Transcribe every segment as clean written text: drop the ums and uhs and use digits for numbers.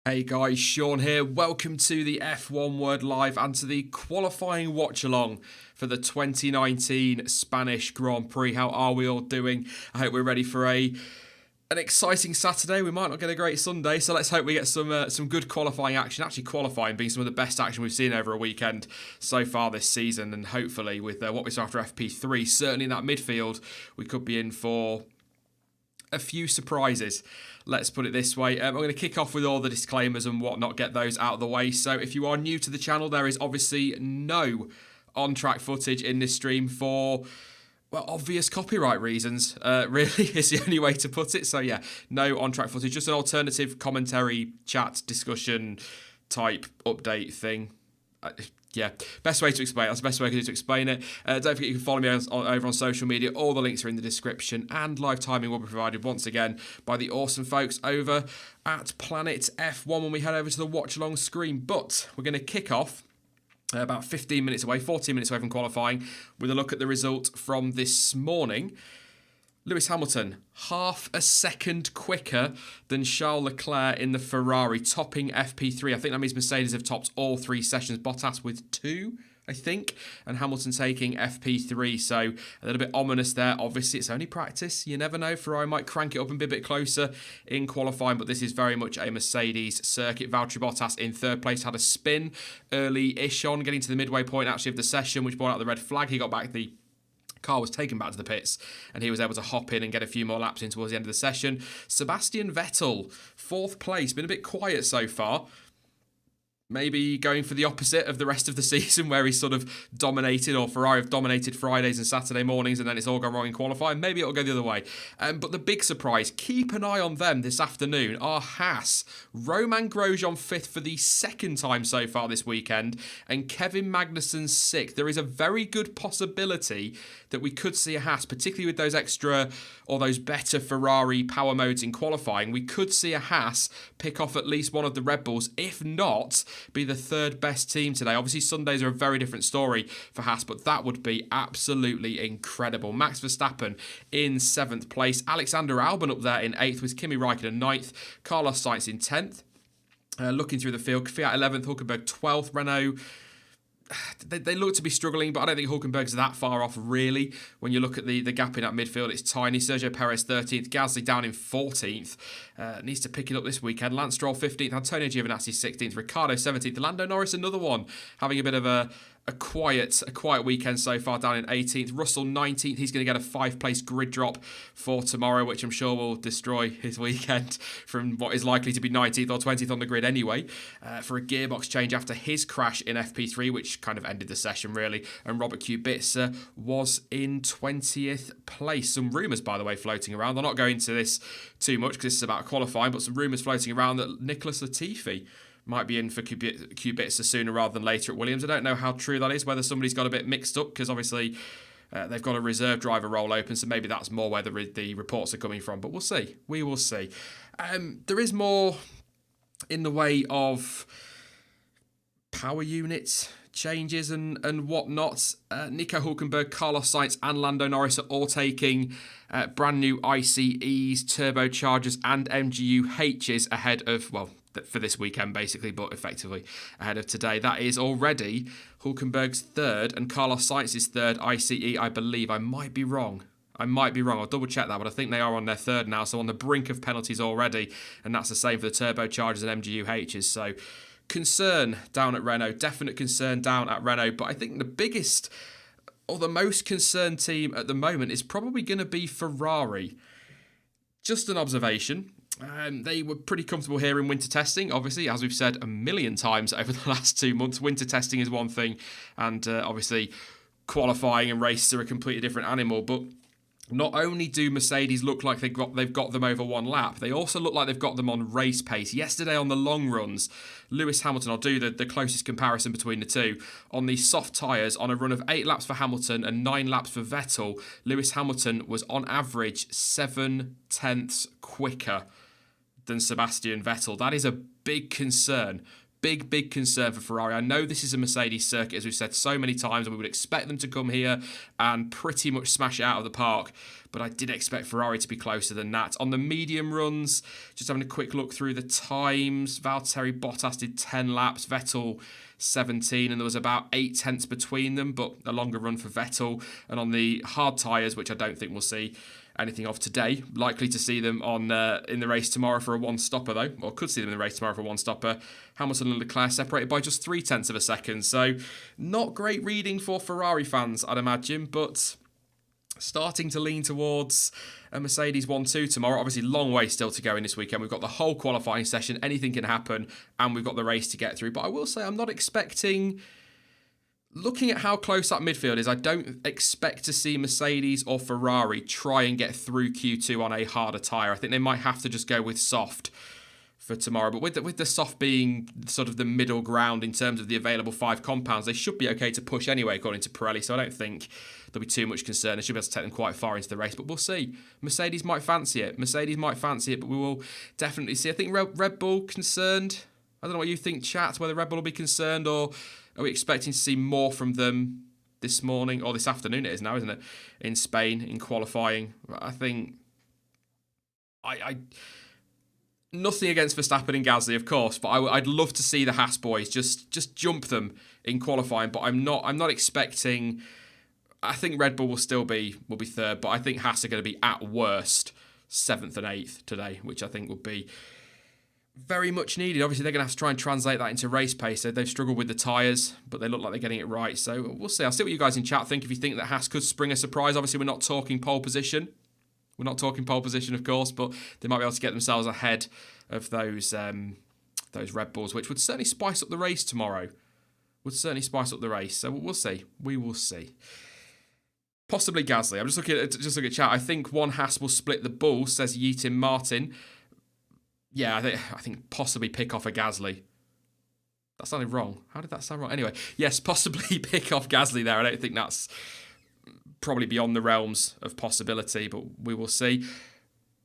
Hey guys, Sean here. Welcome to the F1 Word Live and to the qualifying watch-along for the 2019 Spanish Grand Prix. How are we all doing? I hope we're ready for an exciting Saturday. We might not get a great Sunday, so let's hope we get some good qualifying action. Actually, qualifying being some of the best action we've seen over a weekend so far this season, and hopefully with what we saw after FP3, certainly in that midfield, we could be in for a few surprises. Let's put it this way. I'm going to kick off with all the disclaimers and whatnot, get those out of the way. So if you are new to the channel, there is obviously no on-track footage in this stream for, well, obvious copyright reasons, really is the only way to put it. So yeah, no on-track footage, just an alternative commentary, chat, discussion type update thing. Yeah, best way to explain it. That's the best way I can do to explain it. Don't forget you can follow me over on social media. All the links are in the description, and live timing will be provided once again by the awesome folks over at Planet F1 when we head over to the watch-along screen. But we're going to kick off about 14 minutes away from qualifying with a look at the result from this morning. Lewis Hamilton, half a second quicker than Charles Leclerc in the Ferrari, topping FP3. I think that means Mercedes have topped all three sessions. Bottas with 2, I think, and Hamilton taking FP3. So a little bit ominous there. Obviously, it's only practice. You never know. Ferrari might crank it up and be a bit closer in qualifying, but this is very much a Mercedes circuit. Valtteri Bottas in third place had a spin early-ish on, getting to the midway point actually of the session, which brought out the red flag. He got back the car was taken back to the pits and he was able to hop in and get a few more laps in towards the end of the session. Sebastian Vettel, fourth place, been a bit quiet so far. Maybe going for the opposite of the rest of the season where he's sort of dominated, or Ferrari have dominated Fridays and Saturday mornings and then it's all gone wrong in qualifying. Maybe it'll go the other way. But the big surprise, keep an eye on them this afternoon, are Haas. Romain Grosjean 5th for the second time so far this weekend and Kevin Magnussen 6th. There is a very good possibility that we could see a Haas, particularly with those extra or those better Ferrari power modes in qualifying. We could see a Haas pick off at least one of the Red Bulls, if not be the third best team today. Obviously, Sundays are a very different story for Haas, but that would be absolutely incredible. Max Verstappen in 7th place. Alexander Albon up there in 8th with Kimi Räikkönen 9th. Carlos Sainz in 10th. Looking through the field, Fiat 11th, Hülkenberg 12th, Renault. They look to be struggling, but I don't think Hülkenberg's that far off, really. When you look at the gap in that midfield, it's tiny. Sergio Pérez 13th, Gasly down in 14th. Needs to pick it up this weekend. Lance Stroll 15th, Antonio Giovinazzi 16th, Ricciardo 17th, Lando Norris another one, having a bit of a quiet weekend so far, down in 18th. Russell 19th. He's going to get a 5-place grid drop for tomorrow, which I'm sure will destroy his weekend from what is likely to be 19th or 20th on the grid anyway, for a gearbox change after his crash in FP3, which kind of ended the session really. And Robert Kubica was in 20th place. Some rumours, by the way, floating around. I'm not going into this too much because this is about qualifying, but some rumours floating around that Nicholas Latifi might be in for Kubica sooner rather than later at Williams. I don't know how true that is, whether somebody's got a bit mixed up, because obviously they've got a reserve driver role open, so maybe that's more where the reports are coming from. But we'll see. We will see. There is more in the way of power units changes and whatnot. Nico Hülkenberg, Carlos Sainz and Lando Norris are all taking brand new ICEs, turbochargers and MGU-Hs ahead of, well, for this weekend basically, but effectively ahead of today. That is already Hülkenberg's third and Carlos Sainz's third ICE, I believe. I might be wrong. I'll double check that, but I think they are on their third now, so on the brink of penalties already, and that's the same for the turbochargers and MGU-Hs. So concern down at Renault, definite concern down at Renault, but I think the biggest or the most concerned team at the moment is probably going to be Ferrari. Just an observation. They were pretty comfortable here in winter testing. Obviously, as we've said a million times over the last 2 months, winter testing is one thing, and obviously qualifying and races are a completely different animal. But not only do Mercedes look like they've got them over one lap, they also look like they've got them on race pace. Yesterday on the long runs, Lewis Hamilton, I'll do the closest comparison between the two, on the soft tyres, on a run of 8 laps for Hamilton and 9 laps for Vettel, Lewis Hamilton was on average 7/10 quicker than Sebastian Vettel. That is a big concern. Big concern for Ferrari. I know this is a Mercedes circuit, as we've said so many times, and we would expect them to come here and pretty much smash it out of the park, but I did expect Ferrari to be closer than that. On the medium runs, just having a quick look through the times, Valtteri Bottas did 10 laps, Vettel 17, and there was about 8 tenths between them, but a longer run for Vettel. And on the hard tyres, which I don't think we'll see anything of today, likely to see them on in the race tomorrow for a one-stopper though, or could see them in the race tomorrow for a one-stopper. Hamilton and Leclerc separated by just 0.3 of a second, so not great reading for Ferrari fans, I'd imagine, but starting to lean towards a Mercedes 1-2 tomorrow. Obviously, long way still to go in this weekend. We've got the whole qualifying session, anything can happen, and we've got the race to get through. But I will say I'm not expecting, looking at how close that midfield is, I don't expect to see Mercedes or Ferrari try and get through Q2 on a harder tyre. I think they might have to just go with soft for tomorrow. But with the soft being sort of the middle ground in terms of the available 5 compounds, they should be okay to push anyway, according to Pirelli. So I don't think there'll be too much concern. They should be able to take them quite far into the race. But we'll see. Mercedes might fancy it, but we will definitely see. I think Red Bull concerned. I don't know what you think, chat, whether Red Bull will be concerned, or are we expecting to see more from them this morning, or this afternoon it is now, isn't it, in Spain, in qualifying? I think nothing against Verstappen and Gasly, of course, but I'd love to see the Haas boys just jump them in qualifying. But I'm not expecting. I think Red Bull will be third, but I think Haas are going to be at worst 7th and 8th today, which I think would be very much needed. Obviously, they're going to have to try and translate that into race pace. They've struggled with the tyres, but they look like they're getting it right. So we'll see. I'll see what you guys in chat think. If you think that Haas could spring a surprise, obviously we're not talking pole position. We're not talking pole position, of course, but they might be able to get themselves ahead of those those Red Bulls, which would certainly spice up the race tomorrow. So we'll see. We will see. Possibly Gasly. I'm just looking at chat. I think one Haas will split the bull, says Yeatin Martin. Yeah, I think possibly pick off a Gasly. That sounded wrong. How did that sound wrong? Anyway, yes, possibly pick off Gasly there. I don't think that's probably beyond the realms of possibility, but we will see.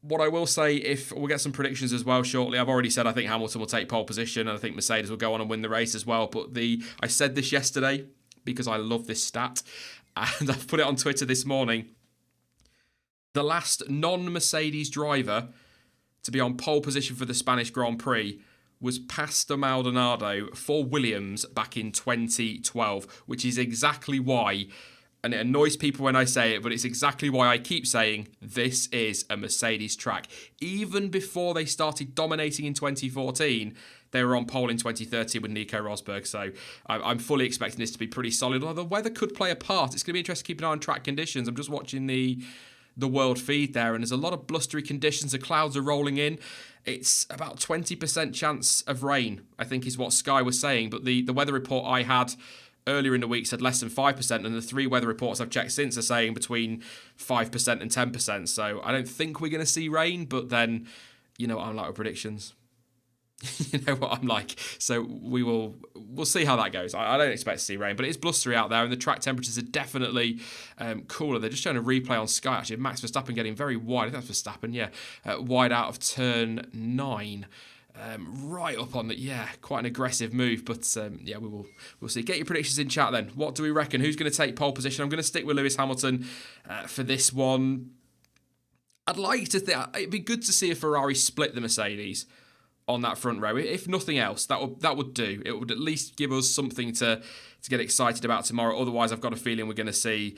What I will say, if we'll get some predictions as well shortly. I've already said I think Hamilton will take pole position, and I think Mercedes will go on and win the race as well. But I said this yesterday because I love this stat, and I've put it on Twitter this morning. The last non-Mercedes driver to be on pole position for the Spanish Grand Prix was Pastor Maldonado for Williams back in 2012, which is exactly why, and it annoys people when I say it, but it's exactly why I keep saying this is a Mercedes track. Even before they started dominating in 2014, they were on pole in 2013 with Nico Rosberg, so I'm fully expecting this to be pretty solid, although the weather could play a part. It's going to be interesting to keep an eye on track conditions. I'm just watching the world feed there, and there's a lot of blustery conditions. The clouds are rolling in. It's about 20% chance of rain, I think is what Sky was saying, but the weather report I had earlier in the week said less than 5%, and the 3 weather reports I've checked since are saying between 5% and 10%. So I don't think we're going to see rain, but then, you know what I'm like with predictions. You know what I'm like. So we'll see how that goes. I don't expect to see rain, but it's blustery out there, and the track temperatures are definitely cooler. They're just showing a replay on Sky, actually. Max Verstappen getting very wide. I think that's Verstappen, yeah. Wide out of turn 9. Right up on the, quite an aggressive move, but we'll see. Get your predictions in chat then. What do we reckon? Who's going to take pole position? I'm going to stick with Lewis Hamilton for this one. I'd like to think it'd be good to see a Ferrari split the Mercedes on that front row. If nothing else, that would do. It would at least give us something to get excited about tomorrow. Otherwise, I've got a feeling we're going to see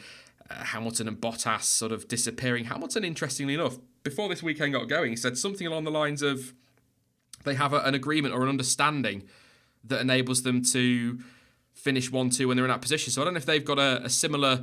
Hamilton and Bottas sort of disappearing. Hamilton, interestingly enough, before this weekend got going, he said something along the lines of they have an agreement or an understanding that enables them to finish 1-2 when they're in that position. So I don't know if they've got a similar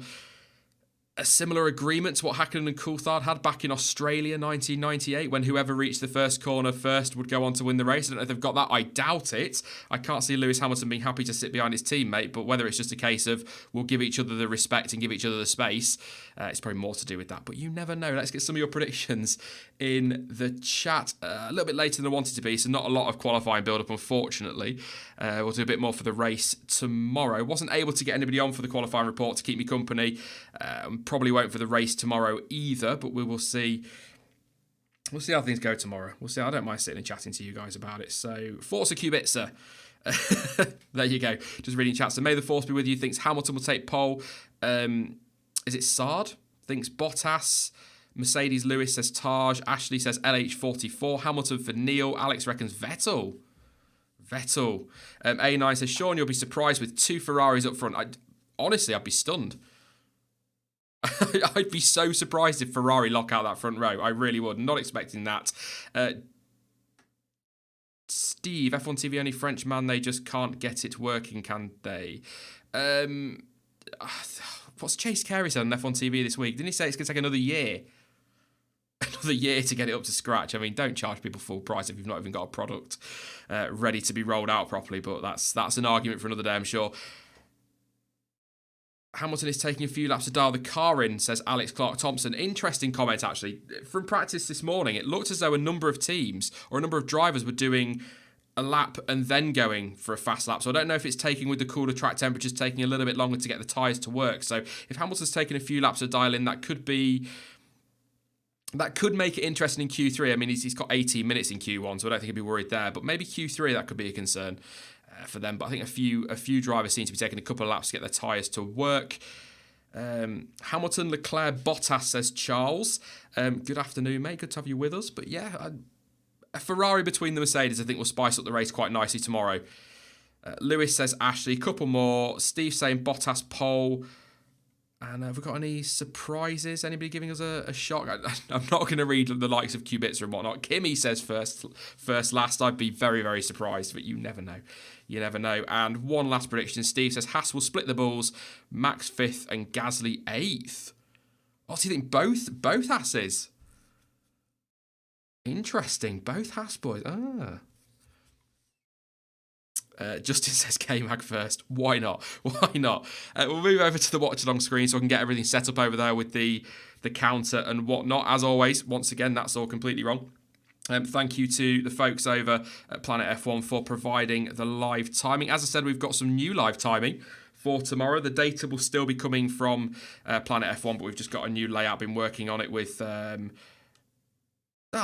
agreement to what Hakkinen and Coulthard had back in Australia 1998, when whoever reached the first corner first would go on to win the race. I don't know if they've got that. I doubt it. I can't see Lewis Hamilton being happy to sit behind his teammate, but whether it's just a case of we'll give each other the respect and give each other the space, it's probably more to do with that. But you never know. Let's get some of your predictions in the chat. A little bit later than I wanted to be, so not a lot of qualifying build-up, unfortunately. We'll do a bit more for the race tomorrow. Wasn't able to get anybody on for the qualifying report to keep me company. Probably won't for the race tomorrow either, but we will see. We'll see how things go tomorrow. We'll see. I don't mind sitting and chatting to you guys about it. So, Forza Kubica. There you go. Just reading chat. So, may the force be with you. Thinks Hamilton will take pole. Is it Sard? Thinks Bottas. Mercedes Lewis says Taj. Ashley says LH44. Hamilton for Neil. Alex reckons Vettel. A9 says Sean, you'll be surprised with 2 Ferraris up front. Honestly, I'd be stunned. I'd be so surprised if Ferrari lock out that front row. I really would. Not expecting that. Steve, F1 TV, only French man, they just can't get it working, can they? What's Chase Carey said on F1 TV this week? Didn't he say it's going to take another year? Another year to get it up to scratch. I mean, don't charge people full price if you've not even got a product ready to be rolled out properly, but that's an argument for another day, I'm sure. Hamilton is taking a few laps to dial the car in, says Alex Clark-Thompson. Interesting comment, actually. From practice this morning, it looked as though a number of teams or a number of drivers were doing a lap and then going for a fast lap. So I don't know if it's taking, with the cooler track temperatures, taking a little bit longer to get the tyres to work. So if Hamilton's taking a few laps to dial in, that could make it interesting in Q3. I mean, he's got 18 minutes in Q1, so I don't think he'd be worried there. But maybe Q3, that could be a concern for them. But I think a few drivers seem to be taking a couple of laps to get their tyres to work. Hamilton, Leclerc, Bottas, says Charles. Good afternoon, mate. Good to have you with us. But yeah, a Ferrari between the Mercedes, I think, will spice up the race quite nicely tomorrow. Lewis says Ashley. Couple more. Steve saying Bottas pole. And have we got any surprises? Anybody giving us a shock? I'm not going to read the likes of Kubica and whatnot. Kimmy says first last. I'd be very, very surprised, but you never know. You never know. And one last prediction. Steve says Haas will split the bulls. Max 5th and Gasly 8th. What do you think? Both Haases? Interesting. Both Haas boys. Justin says K-Mag first. Why not? Why not? We'll move over to the watch-along screen so I can get everything set up over there with the counter and whatnot. As always, once again, that's all completely wrong. Thank you to the folks over at Planet F1 for providing the live timing. As I said, we've got some new live timing for tomorrow. The data will still be coming from Planet F1, but we've just got a new layout. Been working on it with... I'll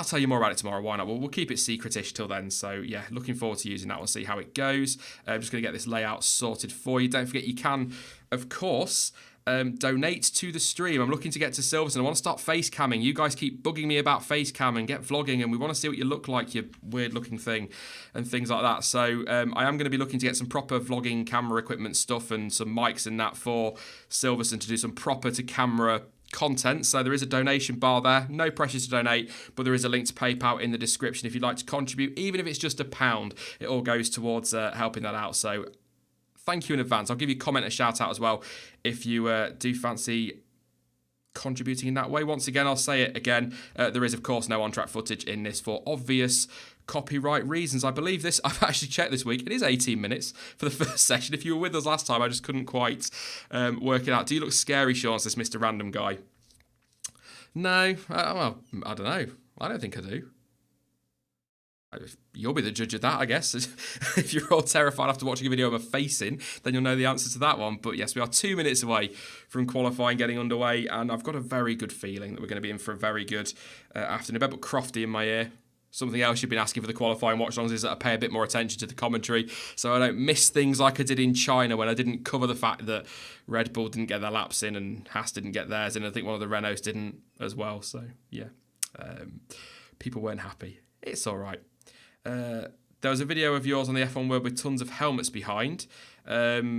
tell you more about it tomorrow. Why not? We'll keep it secretish till then. So, yeah, looking forward to using that. We'll see how it goes. I'm just going to get this layout sorted for you. Don't forget, you can, of course... donate to the stream. I'm looking to get to Silverstone. I want to start face camming. You guys keep bugging me about face cam and get vlogging, and we want to see what you look like, you weird looking thing, and things like that. So I am going to be looking to get some proper vlogging camera equipment stuff and some mics and that for Silverstone to do some proper to camera content. So there is a donation bar there. No pressure to donate, but there is a link to PayPal in the description if you'd like to contribute. Even if it's just £1, it all goes towards helping that out. So thank you in advance. I'll give you a comment, a shout out as well if you do fancy contributing in that way. Once again, I'll say it again. There is, of course, no on-track footage in this for obvious copyright reasons. I believe this, I've actually checked this week, it is 18 minutes for the first session. If you were with us last time, I just couldn't quite work it out. Do you look scary, Sean, says Mr. Random Guy? No, well, I don't know. I don't think I do. You'll be the judge of that, I guess. If you're all terrified after watching a video of a face in, then you'll know the answer to that one. But yes, we are 2 minutes away from qualifying getting underway, and I've got a very good feeling that we're going to be in for a very good afternoon. A bit Crofty in my ear. Something else you've been asking for the qualifying watch-alongs is that I pay a bit more attention to the commentary, so I don't miss things like I did in China when I didn't cover the fact that Red Bull didn't get their laps in and Haas didn't get theirs in. I think one of the Renaults didn't as well. So yeah, people weren't happy. It's all right. There was a video of yours on the F1 World with tons of helmets behind. Give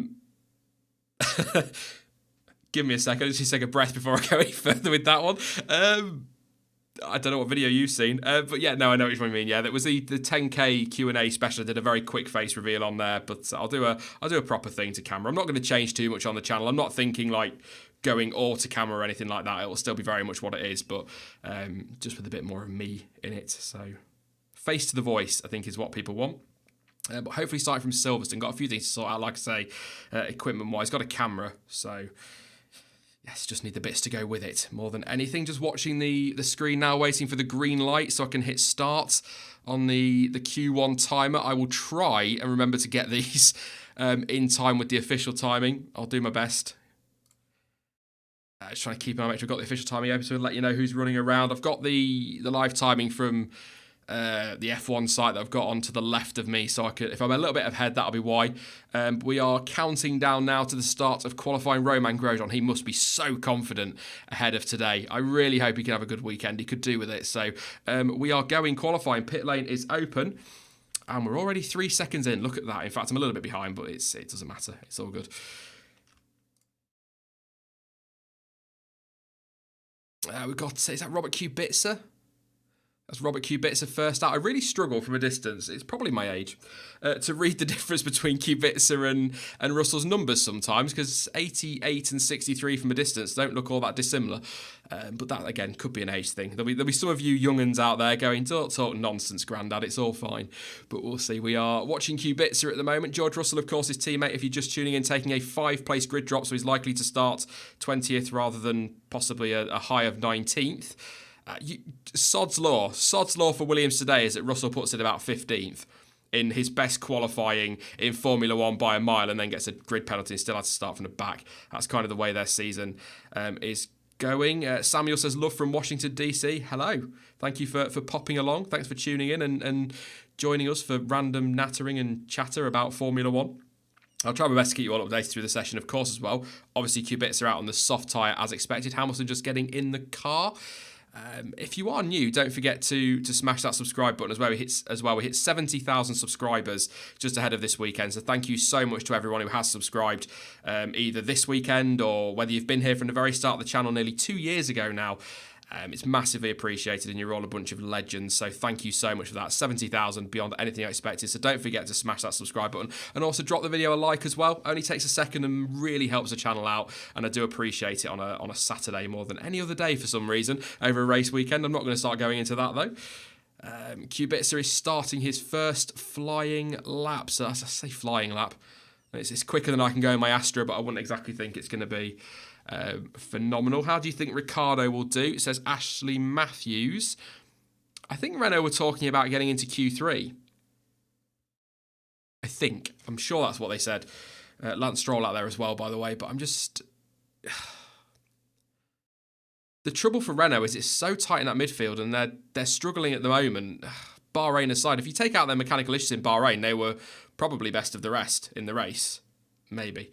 me a second. Let's just take a breath before I go any further with that one. I don't know what video you've seen, but yeah, no, I know which one you mean. Yeah, that was the 10K Q&A special. I did a very quick face reveal on there, but I'll do a proper thing to camera. I'm not going to change too much on the channel. I'm not thinking like going all to camera or anything like that. It will still be very much what it is, but just with a bit more of me in it. So face to the voice, I think, is what people want. But hopefully starting from Silverstone, got a few things to sort out, like I say, equipment-wise. Got a camera, so yes, just need the bits to go with it more than anything. Just watching the screen now, waiting for the green light so I can hit start on the Q1 timer. I will try and remember to get these in time with the official timing. I'll do my best. Just trying to keep an eye, make sure I've got the official timing open to let you know who's running around. I've got the live timing from the F1 site that I've got on to the left of me, so I could, if I'm a little bit ahead, that'll be why. We are counting down now to the start of qualifying. Romain Grosjean, he must be so confident ahead of today. I really hope he can have a good weekend. He could do with it. So we are going qualifying. Pit lane is open, and we're already 3 seconds in. Look at that. In fact, I'm a little bit behind, but it doesn't matter. It's all good. We've got, is that Robert Kubica? That's Robert Kubica first out. I really struggle from a distance, it's probably my age, to read the difference between Kubica and Russell's numbers sometimes, because 88 and 63 from a distance don't look all that dissimilar. But that, again, could be an age thing. There'll be some of you young'uns out there going, don't talk nonsense, Grandad, it's all fine. But we'll see. We are watching Kubica at the moment. George Russell, of course, his teammate, if you're just tuning in, taking a 5-place grid drop, so he's likely to start 20th rather than possibly a high of 19th. Sod's law for Williams today is that Russell puts it about 15th in his best qualifying in Formula 1 by a mile, and then gets a grid penalty and still has to start from the back. That's kind of the way their season is going. Samuel says, love from Washington, D.C. Hello. Thank you for popping along. Thanks for tuning in and joining us for random nattering and chatter about Formula 1. I'll try my best to keep you all updated through the session, of course, as well. Obviously, Kubica are out on the soft tyre as expected. Hamilton just getting in the car. If you are new, don't forget to smash that subscribe button We hit 70,000 subscribers just ahead of this weekend. So thank you so much to everyone who has subscribed, either this weekend or whether you've been here from the very start of the channel nearly 2 years ago now. It's massively appreciated, and you're all a bunch of legends, so thank you so much for that. 70,000 beyond anything I expected, so don't forget to smash that subscribe button, and also drop the video a like as well. Only takes a second and really helps the channel out, and I do appreciate it on a Saturday more than any other day for some reason over a race weekend. I'm not going to start going into that though. Kubica is starting his first flying lap. So as I say flying lap, it's quicker than I can go in my Astra, but I wouldn't exactly think it's going to be phenomenal. How do you think Ricciardo will do? It says Ashley Matthews. I think Renault were talking about getting into Q3. I'm sure that's what they said. Lance Stroll out there as well, by the way, but I'm just... The trouble for Renault is it's so tight in that midfield and they're struggling at the moment. Bahrain aside, if you take out their mechanical issues in Bahrain, they were probably best of the rest in the race. Maybe.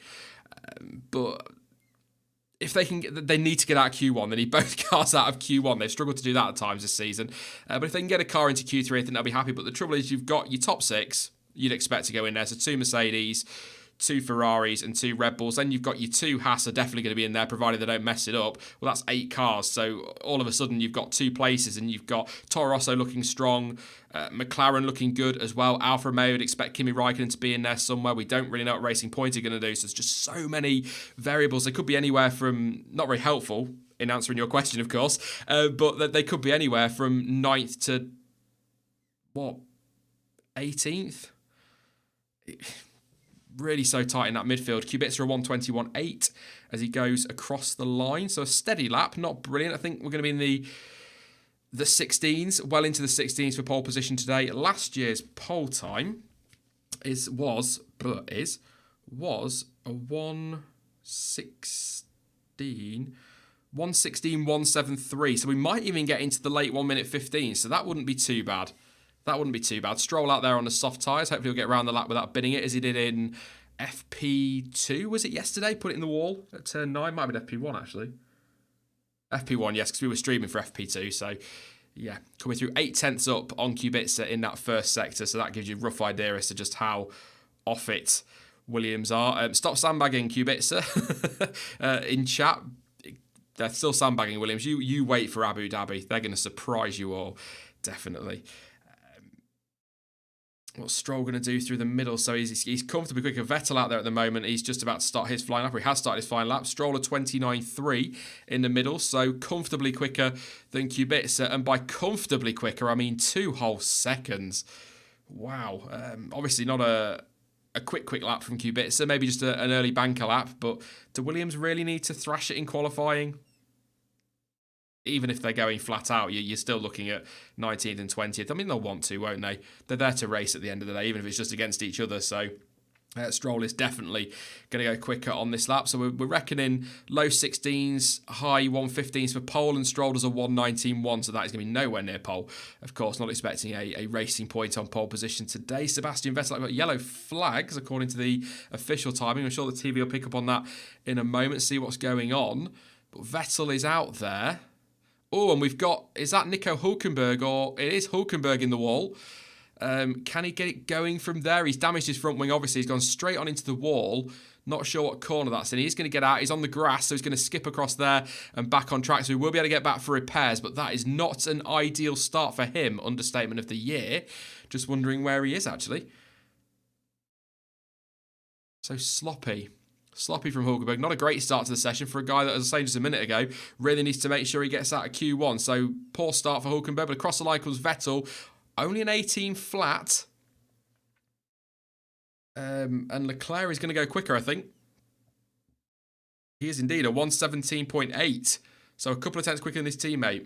But if they need to get out of Q1. They need both cars out of Q1. They've struggled to do that at times this season. But if they can get a car into Q3, I think they'll be happy. But the trouble is you've got your top six you'd expect to go in there. So 2 Mercedes, 2 Ferraris and 2 Red Bulls. Then you've got your 2 Haas are definitely going to be in there, provided they don't mess it up. Well, that's 8 cars. So all of a sudden you've got 2 places and you've got Toro Rosso looking strong, McLaren looking good as well. Alfa Romeo would expect Kimi Raikkonen to be in there somewhere. We don't really know what Racing Point are going to do. So there's just so many variables. They could be anywhere from, not very helpful in answering your question, of course, but they could be anywhere from 9th to, 18th? Really so tight in that midfield. Kubica a 1:21.8 as he goes across the line. So a steady lap, not brilliant. I think we're going to be in the 16s, well into the 16s for pole position today. Last year's pole time was a 1:16.173. So we might even get into the late 1 minute 15. So that wouldn't be too bad. Stroll out there on the soft tyres. Hopefully he'll get around the lap without binning it as he did in FP2. Was it yesterday? Put it in the wall at turn 9. Might have been FP1 actually. FP1, yes, because we were streaming for FP2. So yeah, coming through 8/10 up on Kubica in that first sector. So that gives you a rough idea as to just how off it Williams are. Stop sandbagging Kubica in chat. They're still sandbagging Williams. You wait for Abu Dhabi. They're going to surprise you all, definitely. What's Stroll going to do through the middle? So he's comfortably quicker. Vettel out there at the moment. He's just about to start his flying lap. He has started his flying lap. Stroll a 29.3 in the middle. So comfortably quicker than Kubica. And by comfortably quicker, I mean 2 whole seconds. Wow. Obviously not a quick lap from Kubica. Maybe just an early banker lap. But do Williams really need to thrash it in qualifying? Even if they're going flat out, you're still looking at 19th and 20th. I mean, they'll want to, won't they? They're there to race at the end of the day, even if it's just against each other. So Stroll is definitely going to go quicker on this lap. So we're reckoning low 16s, high 115s for pole, and Stroll does a 1:19.1. So that is going to be nowhere near pole. Of course, not expecting a Racing Point on pole position today. Sebastian Vettel, I've got yellow flags according to the official timing. I'm sure the TV will pick up on that in a moment, see what's going on. But Vettel is out there. Oh, and we've got, is that Nico Hülkenberg, or it is Hülkenberg in the wall? Can he get it going from there? He's damaged his front wing, obviously. He's gone straight on into the wall. Not sure what corner that's in. He's going to get out. He's on the grass, so he's going to skip across there and back on track. So we will be able to get back for repairs, but that is not an ideal start for him. Understatement of the year. Just wondering where he is, actually. So sloppy. Sloppy from Hülkenberg. Not a great start to the session for a guy that, as I was saying just a minute ago, really needs to make sure he gets out of Q1. So poor start for Hülkenberg, but across the line comes Vettel. Only an 18 flat. And Leclerc is going to go quicker, I think. He is indeed a 1:17.8. So a couple of tenths quicker than his teammate.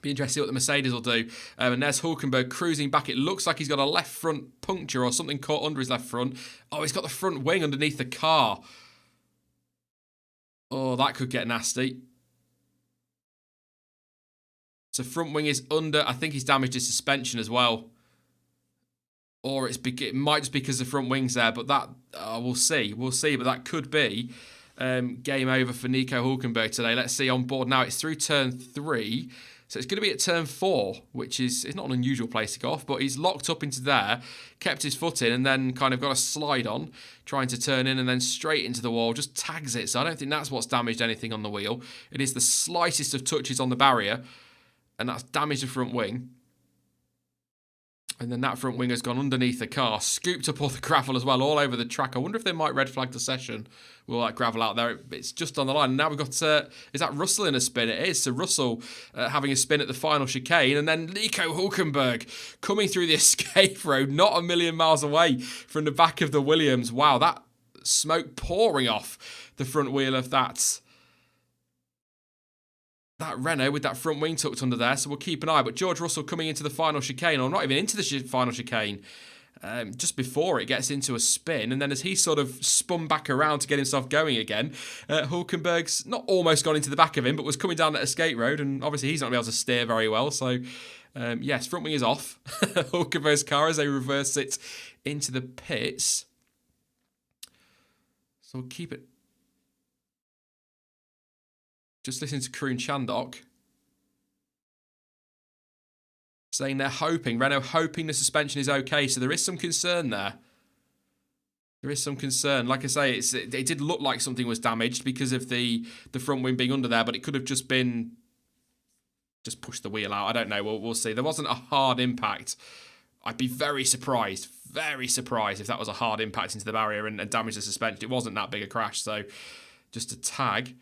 Be interested to see what the Mercedes will do. And there's Hülkenberg cruising back. It looks like he's got a left front puncture or something caught under his left front. Oh, he's got the front wing underneath the car. Oh, that could get nasty. So front wing is under. I think he's damaged his suspension as well. Or it might just be because the front wing's there. But that, we'll see. We'll see. But that could be game over for Nico Hülkenberg today. Let's see on board now. It's through turn 3. So it's going to be at turn 4, which is it's not an unusual place to go off, but he's locked up into there, kept his foot in, and then kind of got a slide on, trying to turn in, and then straight into the wall, just tags it. So I don't think that's what's damaged anything on the wheel. It is the slightest of touches on the barrier, and that's damaged the front wing. And then that front wing has gone underneath the car, scooped up all the gravel as well, all over the track. I wonder if they might red flag the session with all that gravel out there. It's just on the line. And now we've got, is that Russell in a spin? It is. So Russell having a spin at the final chicane. And then Nico Hülkenberg coming through the escape road, not a million miles away from the back of the Williams. Wow, that smoke pouring off the front wheel of that Renault with that front wing tucked under there, so we'll keep an eye. But George Russell coming into the final chicane, or not even into the final chicane, just before it gets into a spin, and then as he sort of spun back around to get himself going again, Hülkenberg's not almost gone into the back of him, but was coming down that escape road, and obviously he's not going to be able to steer very well, so yes, front wing is off. Hülkenberg's car as they reverse it into the pits. So we'll keep it. Just listening to Kroon Chandok saying they're hoping, Renault hoping the suspension is okay. So there is some concern there. There is some concern. Like I say, it did look like something was damaged because of the front wing being under there, but it could have just been, just pushed the wheel out. I don't know. We'll see. There wasn't a hard impact. I'd be very surprised if that was a hard impact into the barrier and damaged the suspension. It wasn't that big a crash. So just a tag.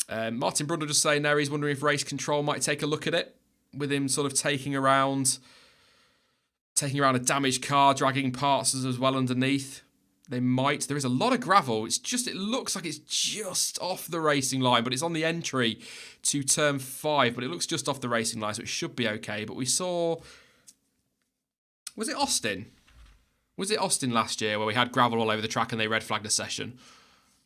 Martin Brundle just saying there he's wondering if race control might take a look at it, with him sort of taking around a damaged car, dragging parts as well underneath. They might. There is a lot of gravel. It looks like it's just off the racing line, but it's on the entry to turn 5, but it looks just off the racing line, so it should be okay. But we saw, was it Austin? Was it Austin last year where we had gravel all over the track and they red flagged a session?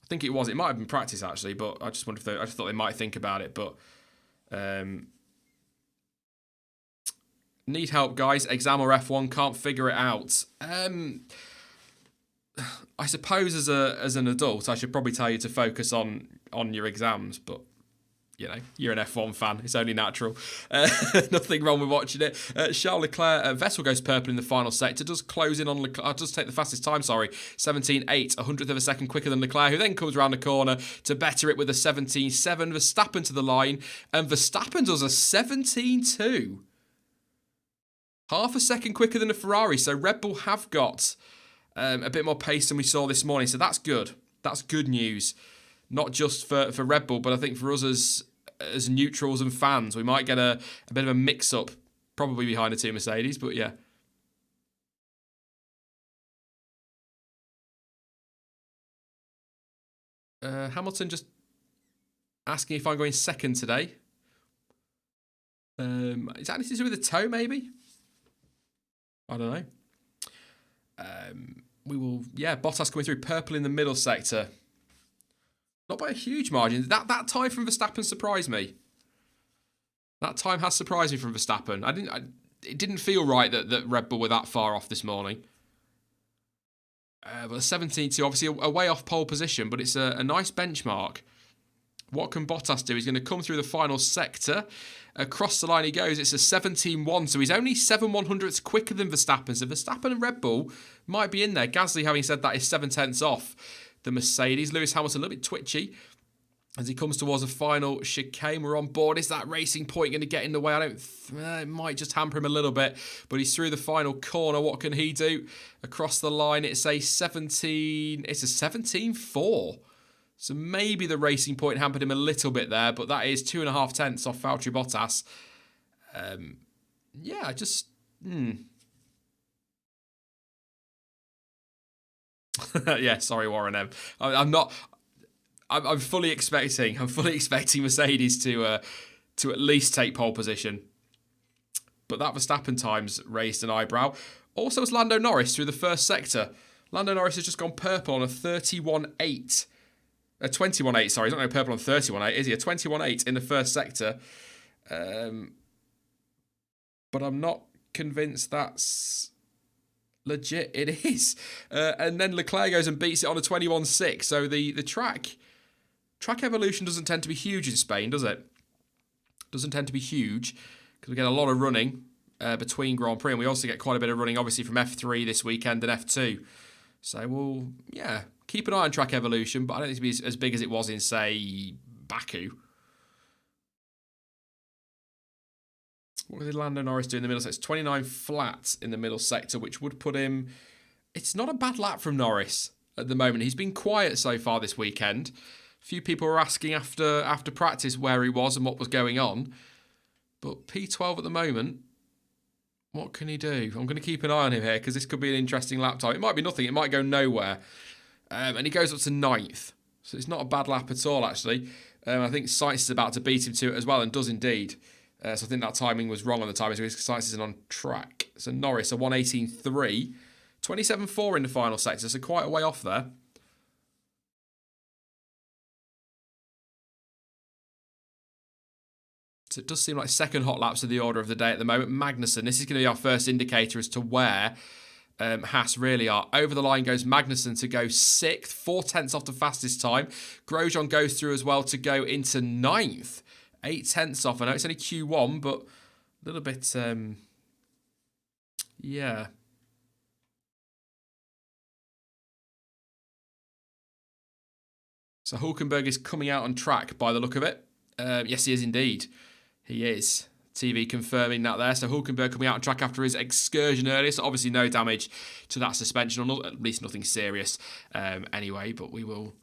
I think it was. It might have been practice actually, but I just wondered I just thought they might think about it. But need help, guys. Exam or F1 can't figure it out. I suppose as an adult, I should probably tell you to focus on your exams, but you know, you're an F1 fan. It's only natural. Nothing wrong with watching it. Charles Leclerc, Vettel goes purple in the final sector. Does close in on Leclerc. Does take the fastest time, 17.8, 100th of a second quicker than Leclerc, who then comes around the corner to better it with a 17.7. Verstappen to the line, and Verstappen does a 17.2. Half a second quicker than a Ferrari. So Red Bull have got a bit more pace than we saw this morning. So that's good. That's good news. Not just for Red Bull, but I think for us as neutrals and fans, we might get a bit of a mix-up, probably behind the two Mercedes, but yeah. Hamilton just asking if I'm going second today. Is that anything to do with the toe, maybe? I don't know. We will, yeah, Bottas coming through purple in the middle sector. Not by a huge margin. That time from Verstappen surprised me. That time has surprised me from Verstappen. It didn't feel right that Red Bull were that far off this morning. But a 17.2, obviously a way off pole position, but it's a nice benchmark. What can Bottas do? He's going to come through the final sector. Across the line he goes. It's a 17.1, so he's only 7/100ths quicker than Verstappen. So Verstappen and Red Bull might be in there. Gasly, having said that, is 7/10ths off the Mercedes. Lewis Hamilton a little bit twitchy as he comes towards a final chicane. We're on board. Is that Racing Point going to get in the way? It might just hamper him a little bit, but he's through the final corner. What can he do? Across the line, it's a 17.4. So maybe the Racing Point hampered him a little bit there, but that is 2.5 tenths off Valtteri Bottas. Yeah, just... yeah, sorry, Warren M. I'm fully expecting Mercedes to at least take pole position. But that Verstappen times raised an eyebrow. Also, it's Lando Norris through the first sector. Lando Norris has just gone purple on a 31.8. A 21.8, sorry. He's not going purple on 31.8, is he? A 21.8 in the first sector. But I'm not convinced that's legit. It is. And then Leclerc goes and beats it on a 21.6. So the track evolution doesn't tend to be huge in Spain, does it? Doesn't tend to be huge because we get a lot of running between Grand Prix, and we also get quite a bit of running, obviously, from F3 this weekend and F2. So we'll, yeah, keep an eye on track evolution, but I don't think it'll be as big as it was in, say, Baku. What did Lando Norris do in the middle sector? 29 flat in the middle sector, which would put him... It's not a bad lap from Norris at the moment. He's been quiet so far this weekend. A few people were asking after practice where he was and what was going on. But P12 at the moment, what can he do? I'm going to keep an eye on him here because this could be an interesting lap time. It might be nothing. It might go nowhere. And he goes up to 9th. So it's not a bad lap at all, actually. I think Sainz is about to beat him to it as well, and does indeed. So I think that timing was wrong on the timing, so Sainz isn't on track. So Norris, a 1:18.3. 27.4 in the final sector, so quite a way off there. So it does seem like second hot laps are the order of the day at the moment. Magnussen, this is going to be our first indicator as to where Haas really are. Over the line goes Magnussen to go 6th, 4 tenths off the fastest time. Grosjean goes through as well to go into 9th, 8 tenths off. I know it's only Q1, but a little bit, yeah. So Hülkenberg is coming out on track by the look of it. Yes, he is indeed. He is. TV confirming that there. So Hülkenberg coming out on track after his excursion earlier. So obviously no damage to that suspension, or not, at least nothing serious anyway. But we will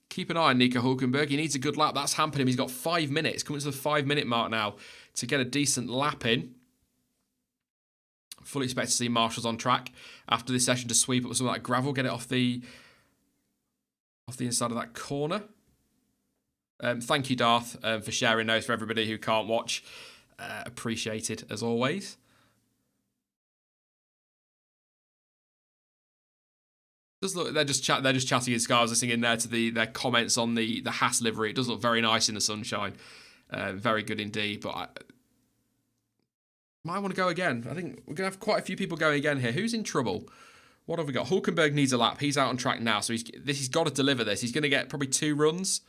keep an eye on Nico Hülkenberg. He needs a good lap. That's hampered him. He's got 5 minutes, coming to the 5-minute mark now to get a decent lap in. Fully expect to see marshals on track after this session to sweep up some of that gravel, get it off the inside of that corner. Thank you, Darth, for sharing those for everybody who can't watch. Appreciated as always. Does look they're just chatting in scars, listening in there to their comments on the Haas livery. It does look very nice in the sunshine. Very good indeed. But I might want to go again. I think we're gonna have quite a few people going again here. Who's in trouble? What have we got? Hülkenberg needs a lap. He's out on track now, so he's got to deliver this. He's going to get probably 2 runs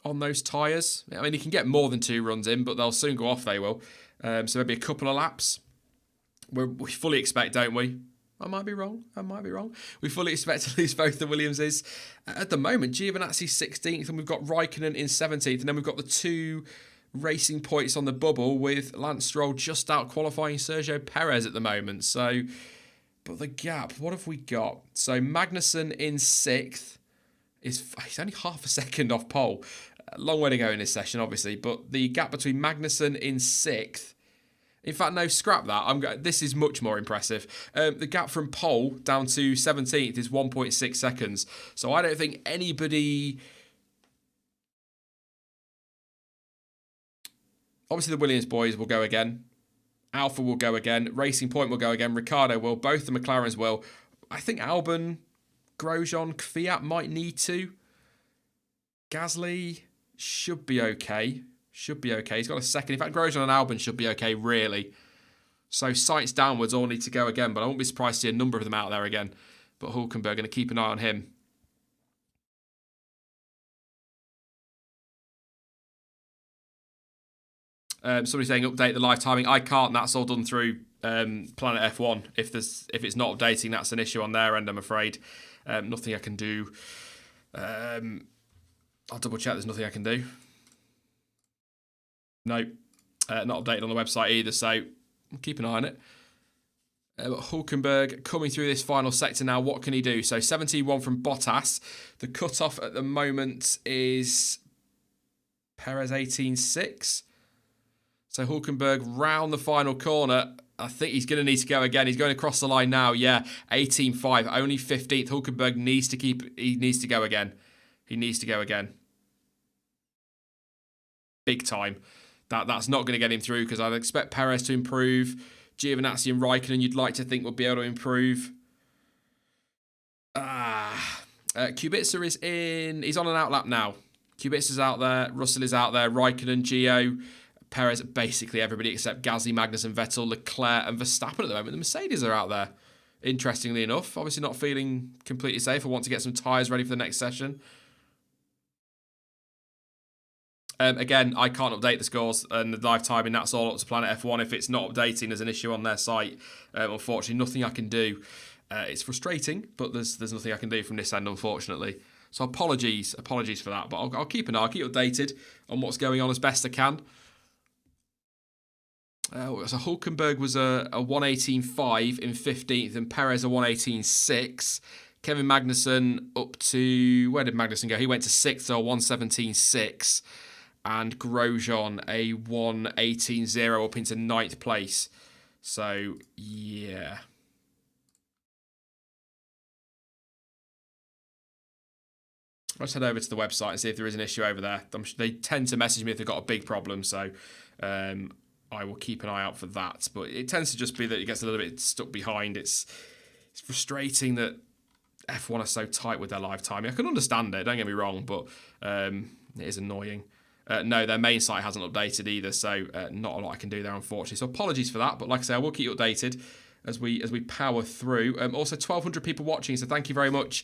on those tyres. I mean, he can get more than 2 runs in, but they'll soon go off, they will. So maybe a couple of laps. We fully expect, don't we? I might be wrong. We fully expect to lose both the Williamses. At the moment, Giovinazzi's 16th, and we've got Raikkonen in 17th, and then we've got the 2 racing points on the bubble with Lance Stroll just out qualifying Sergio Pérez at the moment. So... But the gap, what have we got? So Magnussen in 6th. He's only half a second off pole. A long way to go in this session, obviously. But the gap between Magnussen in 6th... In fact, no, scrap that. This is much more impressive. The gap from pole down to 17th is 1.6 seconds. So I don't think anybody... Obviously, the Williams boys will go again. Alpha will go again. Racing Point will go again. Ricardo will. Both the McLarens will. I think Albon, Grosjean, Kvyat might need to. Gasly should be okay. He's got a second. In fact, Grosjean and Albon should be okay, really. So sights downwards all need to go again, but I won't be surprised to see a number of them out there again. But Hülkenberg, going to keep an eye on him. Somebody saying update the live timing. I can't. That's all done through Planet F1. If it's not updating, that's an issue on their end, I'm afraid. Nothing I can do. I'll double check. There's nothing I can do. No, not updated on the website either. So keep an eye on it. But Hülkenberg coming through this final sector now. What can he do? So 17.1 from Bottas. The cutoff at the moment is Perez 18.6. So Hülkenberg round the final corner. I think he's going to need to go again. He's going across the line now. Yeah, 18.5, only 15th. Hülkenberg needs to go again. He needs to go again. Big time. That's not going to get him through because I'd expect Perez to improve. Giovinazzi and Raikkonen, you'd like to think, would be able to improve. Kubica is in. He's on an outlap now. Kubica's out there. Russell is out there. Raikkonen, Gio, Perez, basically everybody except Gasly, Magnussen, Vettel, Leclerc and Verstappen at the moment. The Mercedes are out there, interestingly enough. Obviously not feeling completely safe. I want to get some tyres ready for the next session. Again, I can't update the scores and the live timing. That's all up to Planet F1. If it's not updating, there's an issue on their site. Unfortunately, nothing I can do. It's frustrating, but there's nothing I can do from this end, unfortunately. So apologies for that. But I'll keep an eye. I'll keep updated on what's going on as best I can. So Hülkenberg was a 118.5 in 15th and Perez a 118.6. Kevin Magnussen up to... Where did Magnussen go? He went to 6th, so 117.6. And Grosjean a 118.0 up into 9th place. So, yeah. Let's head over to the website and see if there is an issue over there. They tend to message me if they've got a big problem, so I will keep an eye out for that. But it tends to just be that it gets a little bit stuck behind. It's frustrating that F1 are so tight with their live timing. I can understand it, don't get me wrong, but it is annoying. No, their main site hasn't updated either, so not a lot I can do there, unfortunately. So apologies for that, but like I say, I will keep you updated as we power through. Also, 1,200 people watching, so thank you very much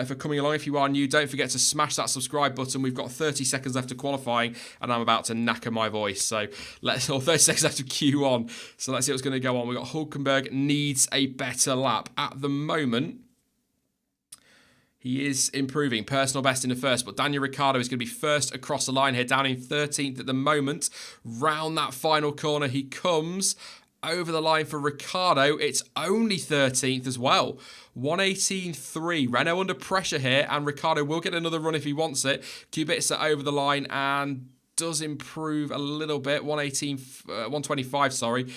for coming along. If you are new, don't forget to smash that subscribe button. We've got 30 seconds left of qualifying, and I'm about to knacker my voice. So 30 seconds left of Q1. So let's see what's going to go on. We've got Hülkenberg needs a better lap. At the moment, he is improving. Personal best in the first, but Daniel Ricciardo is going to be first across the line here, down in 13th at the moment. Round that final corner he comes. Over the line for Ricciardo, it's only 13th as well. 118.3. Renault under pressure here, and Ricciardo will get another run if he wants it. Kubica over the line and does improve a little bit. 125, sorry.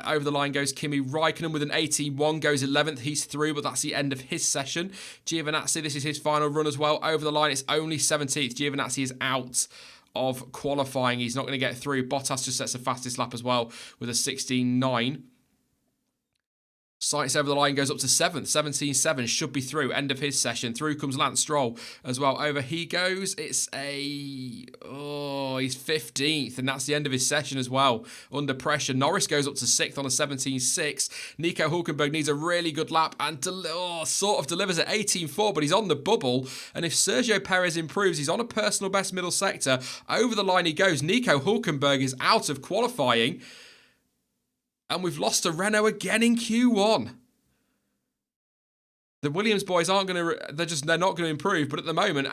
Over the line goes Kimi Raikkonen with an 18.1, goes 11th. He's through, but that's the end of his session. Giovinazzi, this is his final run as well. Over the line, it's only 17th. Giovinazzi is out of qualifying. He's not going to get through. Bottas just sets the fastest lap as well with a 16.9. Sainz over the line goes up to 7th. 17.7 should be through. End of his session. Through comes Lance Stroll as well. Over he goes. It's he's 15th, and that's the end of his session as well. Under pressure. Norris goes up to 6th on a 17.6. Nico Hülkenberg needs a really good lap and sort of delivers at 18.4, but he's on the bubble. And if Sergio Pérez improves, he's on a personal best middle sector. Over the line he goes. Nico Hülkenberg is out of qualifying. And we've lost to Renault again in Q1. The Williams boys aren't going to... They're not going to improve. But at the moment,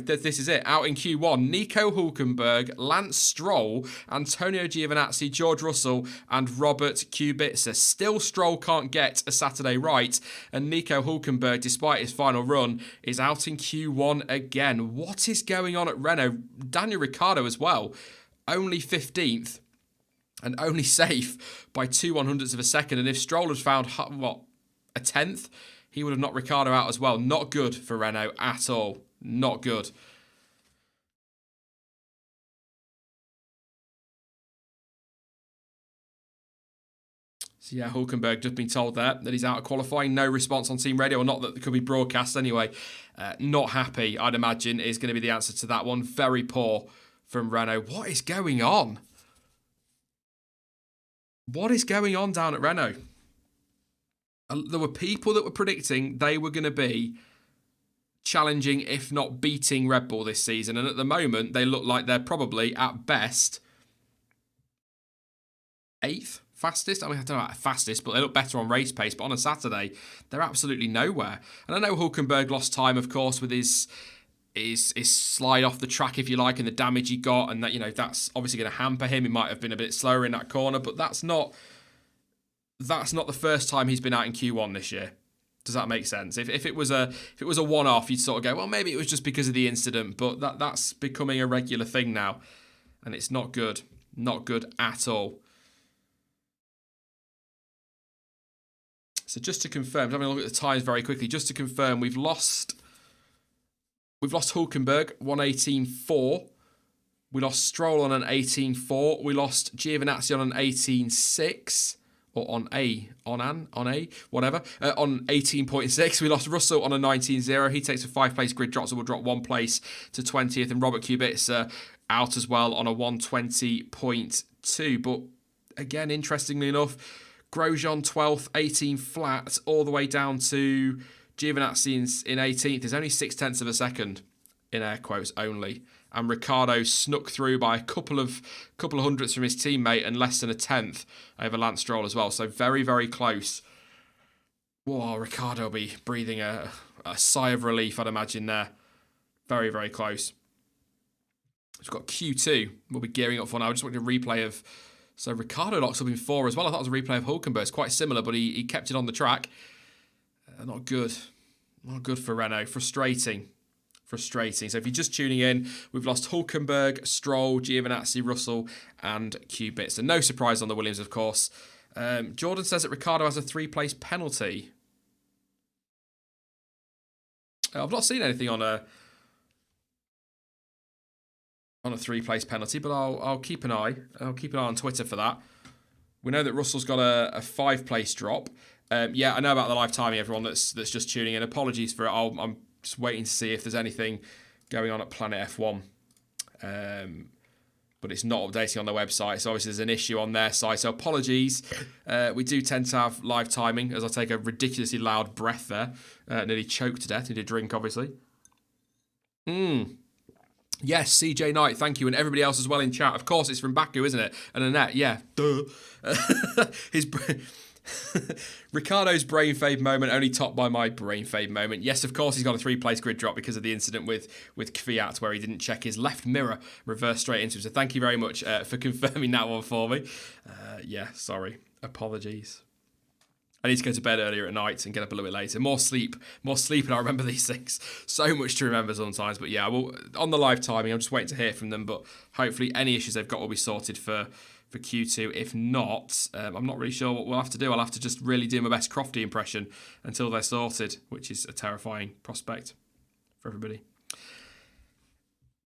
this is it. Out in Q1, Nico Hülkenberg, Lance Stroll, Antonio Giovinazzi, George Russell, and Robert Kubica. Still, Stroll can't get a Saturday right. And Nico Hülkenberg, despite his final run, is out in Q1 again. What is going on at Renault? Daniel Ricciardo as well. Only 15th. And only safe by 2/100ths of a second. And if Stroll had found, a 10th, he would have knocked Ricciardo out as well. Not good for Renault at all. Not good. So yeah, Hülkenberg just been told there that he's out of qualifying. No response on team radio, or not that it could be broadcast anyway. Not happy, I'd imagine, is going to be the answer to that one. Very poor from Renault. What is going on? What is going on down at Renault? There were people that were predicting they were going to be challenging, if not beating Red Bull this season. And at the moment, they look like they're probably, at best, 8th fastest. I mean, I don't know about fastest, but they look better on race pace. But on a Saturday, they're absolutely nowhere. And I know Hülkenberg lost time, of course, with his slide off the track, if you like, and the damage he got, and that, that's obviously going to hamper him. He might have been a bit slower in that corner, but that's not the first time he's been out in Q1 this year. Does that make sense? If it was a one-off, you'd sort of go, well, maybe it was just because of the incident, but that's becoming a regular thing now, and it's not good. Not good at all. So just to confirm, I'm having a look at the times very quickly. Just to confirm, we've lost Hülkenberg, 118.4. We lost Stroll on an 18.4. We lost Giovinazzi on an 18.6. Or on 18.6. We lost Russell on a 19.0. He takes a 5-place grid drop, so we'll drop 1 place to 20th. And Robert Kubica out as well on a 120.2. But again, interestingly enough, Grosjean 12th, 18 flat, all the way down to Giovinazzi in 18th. There's only 0.6 of a second, in air quotes only. And Ricciardo snuck through by a couple of hundredths from his teammate and less than a 10th over Lance Stroll as well. So very, very close. Whoa, Ricciardo will be breathing a sigh of relief, I'd imagine there. Very, very close. We've got Q2 we'll be gearing up for now. I just want a replay of So Ricciardo locks up in 4 as well. I thought it was a replay of Hülkenberg. It's quite similar, but he kept it on the track. Not good. Not good for Renault. Frustrating. So if you're just tuning in, we've lost Hülkenberg, Stroll, Giovinazzi, Russell, and Kubica. So no surprise on the Williams, of course. Jordan says that Ricciardo has a 3-place penalty. I've not seen anything on a 3-place penalty, but I'll keep an eye. I'll keep an eye on Twitter for that. We know that Russell's got a 5-place drop. Yeah, I know about the live timing, everyone that's just tuning in. Apologies for it. I'm just waiting to see if there's anything going on at Planet F1. But it's not updating on the website, so obviously there's an issue on their side. So apologies. We do tend to have live timing, as I take a ridiculously loud breath there. Nearly choked to death. Need a drink, obviously. Yes, CJ Knight, thank you, and everybody else as well in chat. Of course, it's from Baku, isn't it? And Annette, yeah, duh. Ricardo's brain fade moment only topped by my brain fade moment. Yes, of course, he's got a 3-place grid drop because of the incident with Kvyat, where he didn't check his left mirror, reversed straight into him. So thank you very much for confirming that one for me. Yeah, sorry, apologies. I need to go to bed earlier at night and get up a little bit later. More sleep, and I remember these things. So much to remember sometimes. But yeah, well, on the live timing, I'm just waiting to hear from them. But hopefully any issues they've got will be sorted for Q2. If not, I'm not really sure what we'll have to do. I'll have to just really do my best Crofty impression until they're sorted, which is a terrifying prospect for everybody.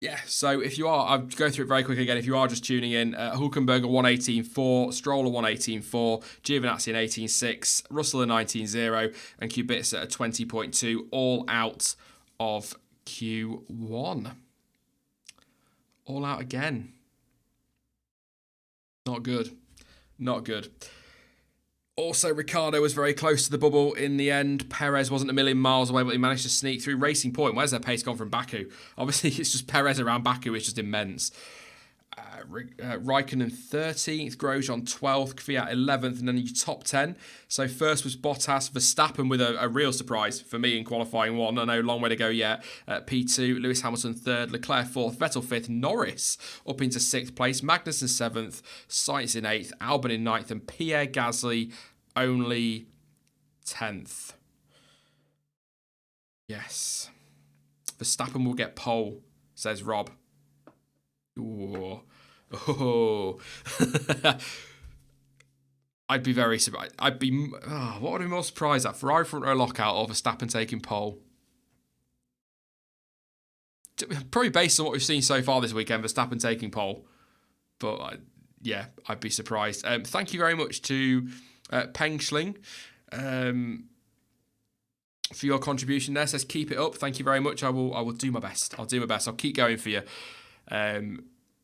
Yeah, so if you are, I'll go through it very quickly again. If you are just tuning in, Hülkenberg 118.4, Stroll 118.4, Giovinazzi 18.6, Russell 19.0, and Kubica 20.2, all out of Q1. All out again. Not good. Not good. Also, Ricciardo was very close to the bubble in the end. Perez wasn't a million miles away, but he managed to sneak through. Racing Point, where's their pace gone from Baku? Obviously, it's just Perez around Baku, it's just immense. Raikkonen 13th, Grosjean 12th, Kvyat 11th, and then your top 10. So first was Bottas, Verstappen with a real surprise for me in qualifying 1. I know, long way to go yet. P2, Lewis Hamilton 3rd, Leclerc 4th, Vettel 5th, Norris up into 6th place, Magnussen 7th, Sainz in 8th, Albon in 9th, and Pierre Gasly only 10th. Yes. Verstappen will get pole, says Rob. Ooh. Oh. I'd be very surprised. What would I be more surprised at? Ferrari front row lockout or Verstappen taking pole? Probably based on what we've seen so far this weekend, Verstappen taking pole. But yeah, I'd be surprised. Thank you very much to Pengschling for your contribution there. Says keep it up. Thank you very much. I will do my best. I'll do my best. I'll keep going for you.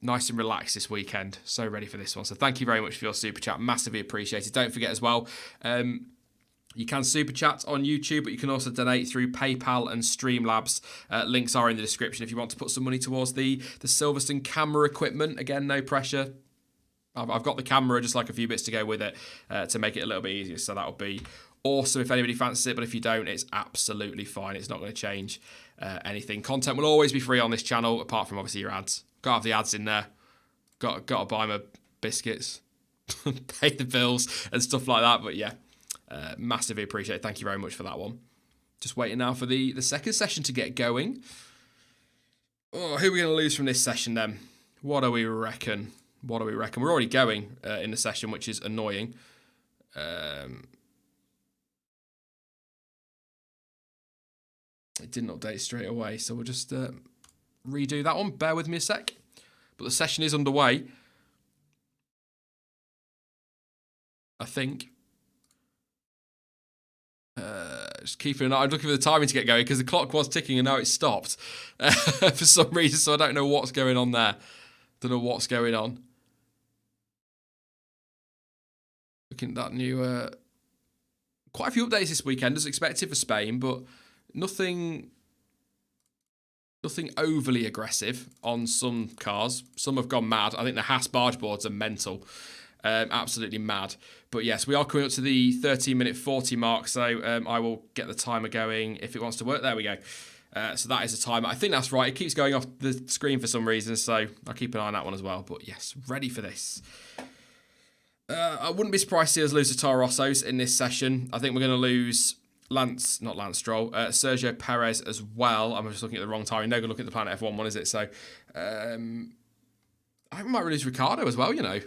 Nice and relaxed this weekend. So ready for this one. So thank you very much for your super chat. Massively appreciated. Don't forget as well, you can super chat on YouTube, but you can also donate through PayPal and Streamlabs. Links are in the description if you want to put some money towards the Silverstone camera equipment. Again, no pressure. I've got the camera, just like a few bits to go with it to make it a little bit easier. So that'll be awesome if anybody fancies it. But if you don't, it's absolutely fine. It's not going to change anything. Content will always be free on this channel, apart from obviously your ads. Got to have the ads in there. Got to buy my biscuits, pay the bills and stuff like that. But yeah, massively appreciate it. Thank you very much for that one. Just waiting now for the second session to get going. Oh, who are we going to lose from this session then? What do we reckon? We're already going in the session, which is annoying. It didn't update straight away, so we'll just redo that one. Bear with me a sec. But the session is underway. I think. Just keeping an eye. I'm looking for the timing to get going because the clock was ticking and now it's stopped for some reason. So I don't know what's going on there. Don't know what's going on. Looking at that new. Quite a few updates this weekend as expected for Spain, but nothing overly aggressive on some cars. Some have gone mad. I think the Haas barge boards are mental. Absolutely mad. But yes, we are coming up to the 13-minute 40 mark, so I will get the timer going if it wants to work. There we go. So that is the timer. I think that's right. It keeps going off the screen for some reason, so I'll keep an eye on that one as well. But yes, ready for this. I wouldn't be surprised to see us lose to Toro Rossos in this session. I think we're going to lose not Lance Stroll, Sergio Pérez as well. I'm just looking at the wrong time. No good look at the Planet F1 one, is it? So I think we might lose Ricciardo as well, you know.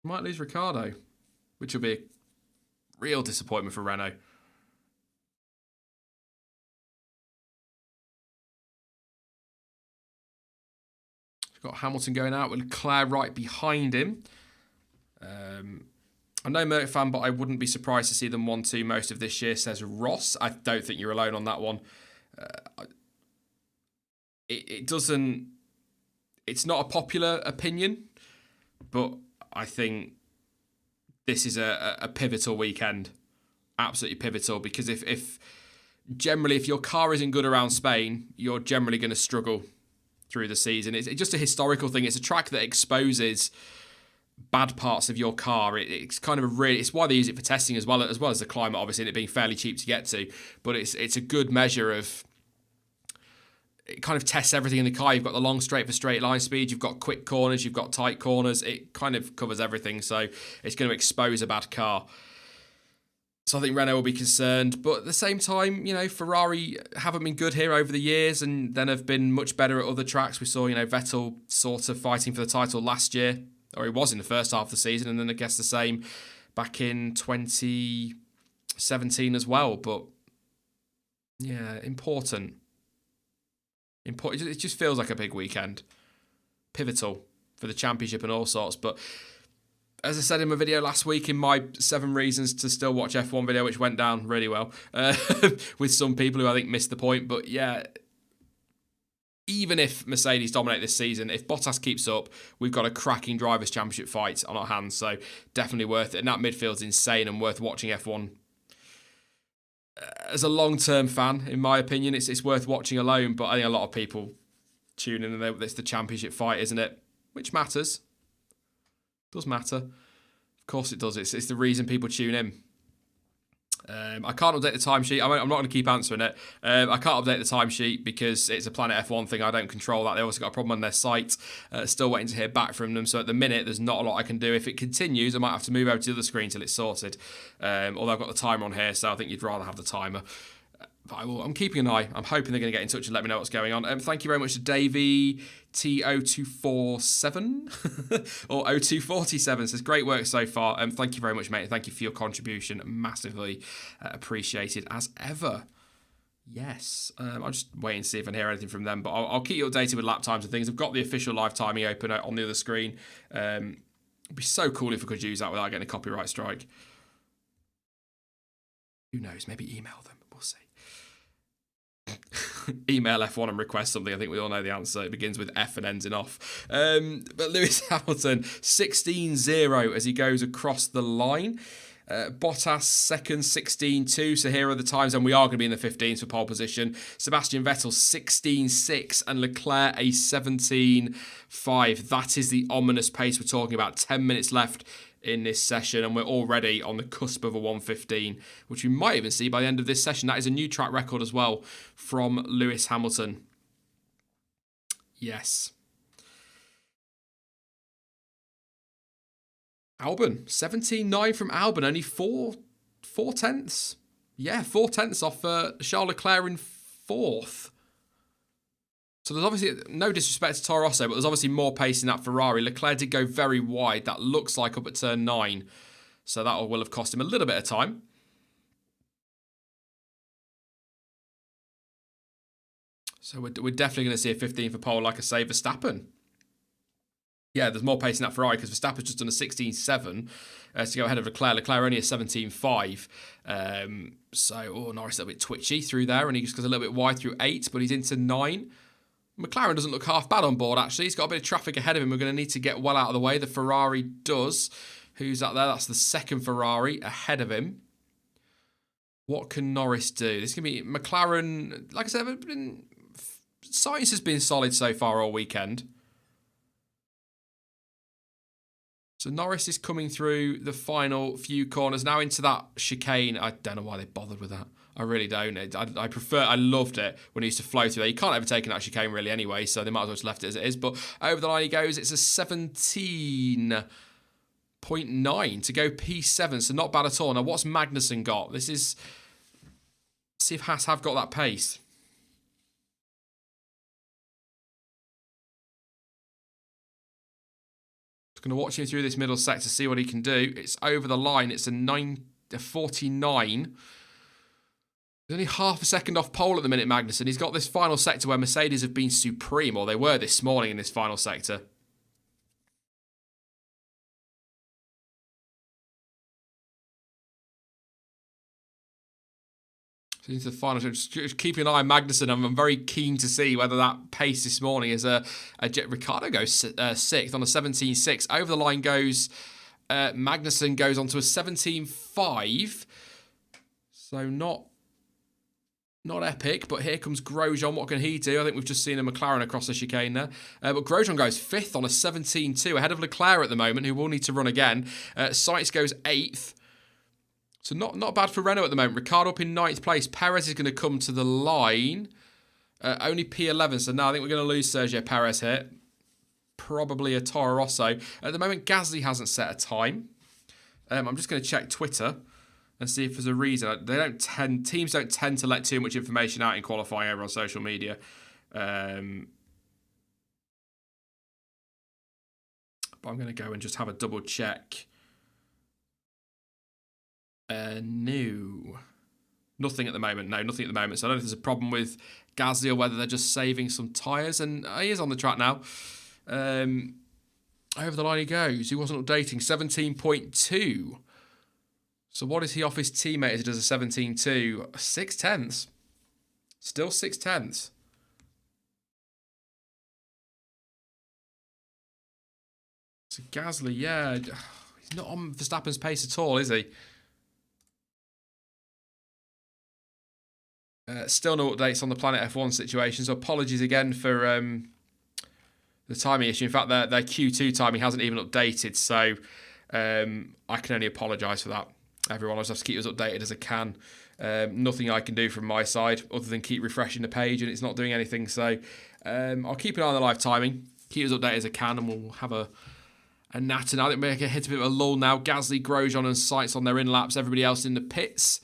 We might lose Ricciardo, which will be a real disappointment for Renault. Got Hamilton going out with Leclerc right behind him. I'm no Merc fan, but I wouldn't be surprised to see them 1-2 most of this year, says Ross. I don't think you're alone on that one. It doesn't... It's not a popular opinion, but I think this is a pivotal weekend. Absolutely pivotal, because if your car isn't good around Spain, you're generally going to struggle through the season. It's just a historical thing. It's a track that exposes bad parts of your car. It's kind of it's why they use it for testing as well as the climate, obviously, and it being fairly cheap to get to. But it's a good measure of... It kind of tests everything in the car. You've got the long straight for straight line speed. You've got quick corners. You've got tight corners. It kind of covers everything. So it's going to expose a bad car. So I think Renault will be concerned. But at the same time, you know, Ferrari haven't been good here over the years and then have been much better at other tracks. We saw, you know, Vettel sort of fighting for the title last year, or he was in the first half of the season, and then I guess the same back in 2017 as well. But yeah, important. It just feels like a big weekend. Pivotal for the championship and all sorts. But as I said in my video last week, in my 7 reasons to still watch F1 video, which went down really well with some people who I think missed the point. But yeah, even if Mercedes dominate this season, if Bottas keeps up, we've got a cracking Drivers' Championship fight on our hands. So definitely worth it. And that midfield's insane and worth watching F1. As a long-term fan, in my opinion, it's worth watching alone. But I think a lot of people tune in and it's the championship fight, isn't it? Which matters. Does matter. Of course it does. It's the reason people tune in. I can't update the timesheet. I'm not going to keep answering it. I can't update the timesheet because it's a Planet F1 thing. I don't control that. They also got a problem on their site. Still waiting to hear back from them. So at the minute, there's not a lot I can do. If it continues, I might have to move over to the other screen till it's sorted. Although I've got the timer on here, so I think you'd rather have the timer. But I'm keeping an eye. I'm hoping they're going to get in touch and let me know what's going on. Thank you very much to Davey T0247 or 0247. Says great work so far. Thank you very much, mate. Thank you for your contribution. Massively appreciated as ever. Yes. I'm just waiting to see if I can hear anything from them. But I'll keep you updated with lap times and things. I've got the official live timing open on the other screen. It'd be so cool if we could use that without getting a copyright strike. Who knows? Maybe email them. We'll see. Email F1 and request something. I think we all know the answer. It begins with F and ends in off. But Lewis Hamilton 16-0 as he goes across the line. Bottas second 16-2. So here are the times, and we are going to be in the 15s for pole position. Sebastian Vettel 16-6 and Leclerc a 17-5. That is the ominous pace we're talking about. 10 minutes left in this session, and we're already on the cusp of a 1:15, which we might even see by the end of this session. That is a new track record as well from Lewis Hamilton. Yes. Albon, 17.9 from Albon, only 4 tenths. Yeah, 4 tenths off Charles Leclerc in 4th. So there's obviously, no disrespect to Toro Rosso, but there's obviously more pace in that Ferrari. Leclerc did go very wide. That looks like up at turn 9. So that will have cost him a little bit of time. So we're definitely going to see a 15 for pole, like I say, Verstappen. Yeah, there's more pace in that Ferrari because Verstappen's just done a 16.7 to go ahead of Leclerc. Leclerc only a 17.5. So, Norris a little bit twitchy through there, and he just goes a little bit wide through 8, but he's into 9. McLaren doesn't look half bad on board, actually. He's got a bit of traffic ahead of him. We're going to need to get well out of the way. The Ferrari does. Who's that there? That's the second Ferrari ahead of him. What can Norris do? This is going to be McLaren. Like I said, science has been solid so far all weekend. So Norris is coming through the final few corners. Now into that chicane. I don't know why they bothered with that. I really don't. I prefer. I loved it when he used to flow through there. You can't ever take an chicane really anyway, so they might as well just left it as it is. But over the line he goes. It's a 17.9 to go P7, so not bad at all. Now what's Magnussen got? This is. Let's see if Haas have got that pace. Just going to watch him through this middle sector, see what he can do. It's over the line. It's a 49. He's only half a second off pole at the minute, Magnussen. He's got this final sector where Mercedes have been supreme, or they were this morning in this final sector. So into the final, just keeping an eye on Magnussen. I'm very keen to see whether that pace this morning is a Ricciardo goes 6th on a 17.6. Over the line goes Magnussen goes on to a 17.5. So not epic, but here comes Grosjean. What can he do? I think we've just seen a McLaren across the chicane there. But Grosjean goes 5th on a 17.2, ahead of Leclerc at the moment, who will need to run again. Sainz goes 8th. So not bad for Renault at the moment. Ricciardo up in 9th place. Perez is going to come to the line. Only P11, so now I think we're going to lose Sergio Pérez here. Probably a Toro Rosso. At the moment, Gasly hasn't set a time. I'm just going to check Twitter and see if there's a reason. Teams don't tend to let too much information out in qualifying over on social media. But I'm going to go and just have a double check. No. Nothing at the moment. No, nothing at the moment. So I don't know if there's a problem with Gasly or whether they're just saving some tyres. And he is on the track now. Over the line he goes. He wasn't updating. 17.2. So what is he off his teammate as he does a 17.2? 6 tenths. Still 6 tenths. So Gasly, yeah. He's not on Verstappen's pace at all, is he? Still no updates on the Planet F1 situation, so apologies again for the timing issue. In fact, their Q2 timing hasn't even updated, so I can only apologise for that. Everyone, I'll just have to keep as updated as I can. Nothing I can do from my side other than keep refreshing the page, and it's not doing anything. So I'll keep an eye on the live timing, keep as updated as I can, and we'll have a natter now. I think we're going to hit a bit of a lull now. Gasly, Grosjean and Sainz on their in-laps. Everybody else in the pits.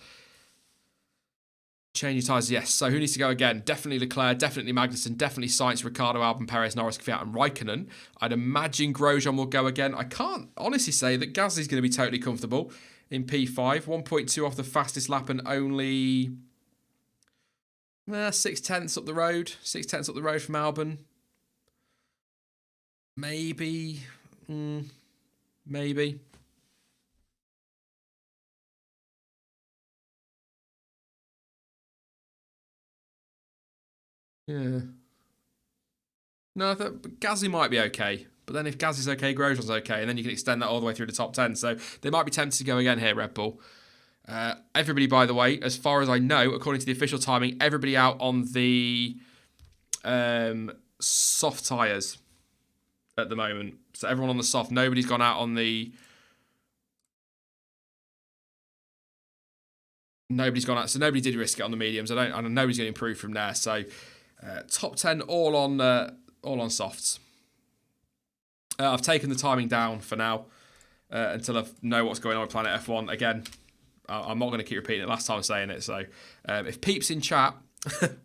Change your tyres, yes. So who needs to go again? Definitely Leclerc, definitely Magnussen, definitely Sainz, Ricciardo, Albon, Perez, Norris, Kvyat and Raikkonen. I'd imagine Grosjean will go again. I can't honestly say that Gasly's going to be totally comfortable in P5. 1.2 off the fastest lap and only 6 tenths up the road. 6 tenths up the road from Albon. Maybe. Maybe. Yeah. No, I thought Gasly might be okay. But then if Gasly's okay, Grosjean's okay. And then you can extend that all the way through the top 10. So they might be tempted to go again here, Red Bull. Everybody, by the way, as far as I know, according to the official timing, everybody out on the soft tyres at the moment. So everyone on the soft. Nobody's gone out on the... Nobody's gone out. So nobody did risk it on the mediums. I know nobody's going to improve from there. So top 10 all on softs. I've taken the timing down for now until I know what's going on with Planet F1. Again, I'm not going to keep repeating it. Last time I was saying it. So if Peeps in chat,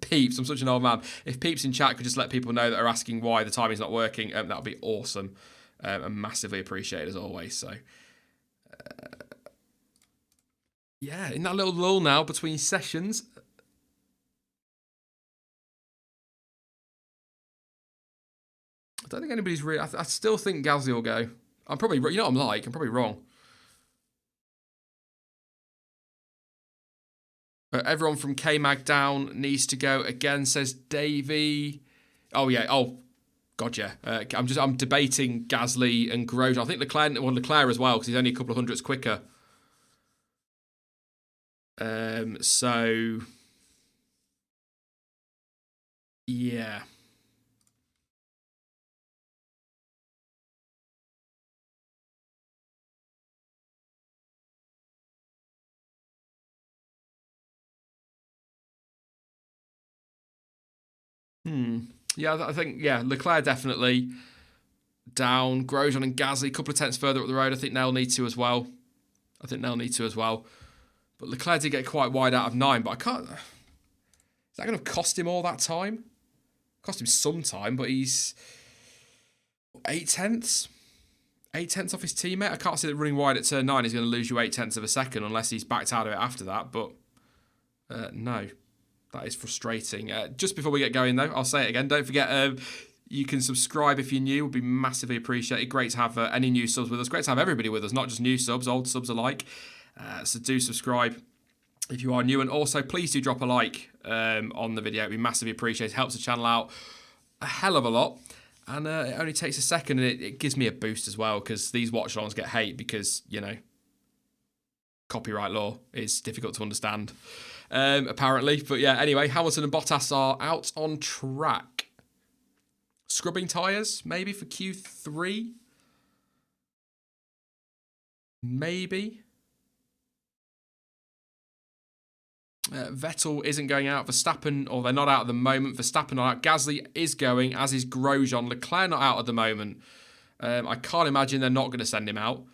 Peeps, I'm such an old man. If Peeps in chat could just let people know that are asking why the timing's not working, that would be awesome and massively appreciated as always. So yeah, in that little lull now between sessions. I don't think anybody's really... I still think Gasly will go. I'm probably... You know what I'm like? I'm probably wrong. Everyone from K-Mag down needs to go again, says Davey. Oh, yeah. Oh, God, yeah. I'm debating Gasly and Grosjean. I think Leclerc as well, because he's only a couple of hundredths quicker. So... Yeah. Yeah, I think, Leclerc definitely down. Grosjean and Gasly, a couple of tenths further up the road. I think they'll need to as well. But Leclerc did get quite wide out of 9, but I can't... Is that going to cost him all that time? Cost him some time, but he's 8 tenths? 8 tenths off his teammate? I can't see that running wide at turn 9 is going to lose you 8 tenths of a second unless he's backed out of it after that, but no. That is frustrating. Just before we get going, though, I'll say it again. Don't forget, you can subscribe if you're new. It would be massively appreciated. Great to have any new subs with us. Great to have everybody with us, not just new subs, old subs alike. So do subscribe if you are new. And also, please do drop a like on the video. It would be massively appreciated. It helps the channel out a hell of a lot. And it only takes a second, and it gives me a boost as well, because these watch-alongs get hate because, copyright law is difficult to understand. Apparently. But yeah, anyway, Hamilton and Bottas are out on track. Scrubbing tyres, maybe for Q3? Maybe. Vettel isn't going out. Verstappen, or they're not out at the moment. Verstappen not out. Gasly is going, as is Grosjean. Leclerc not out at the moment. I can't imagine they're not going to send him out.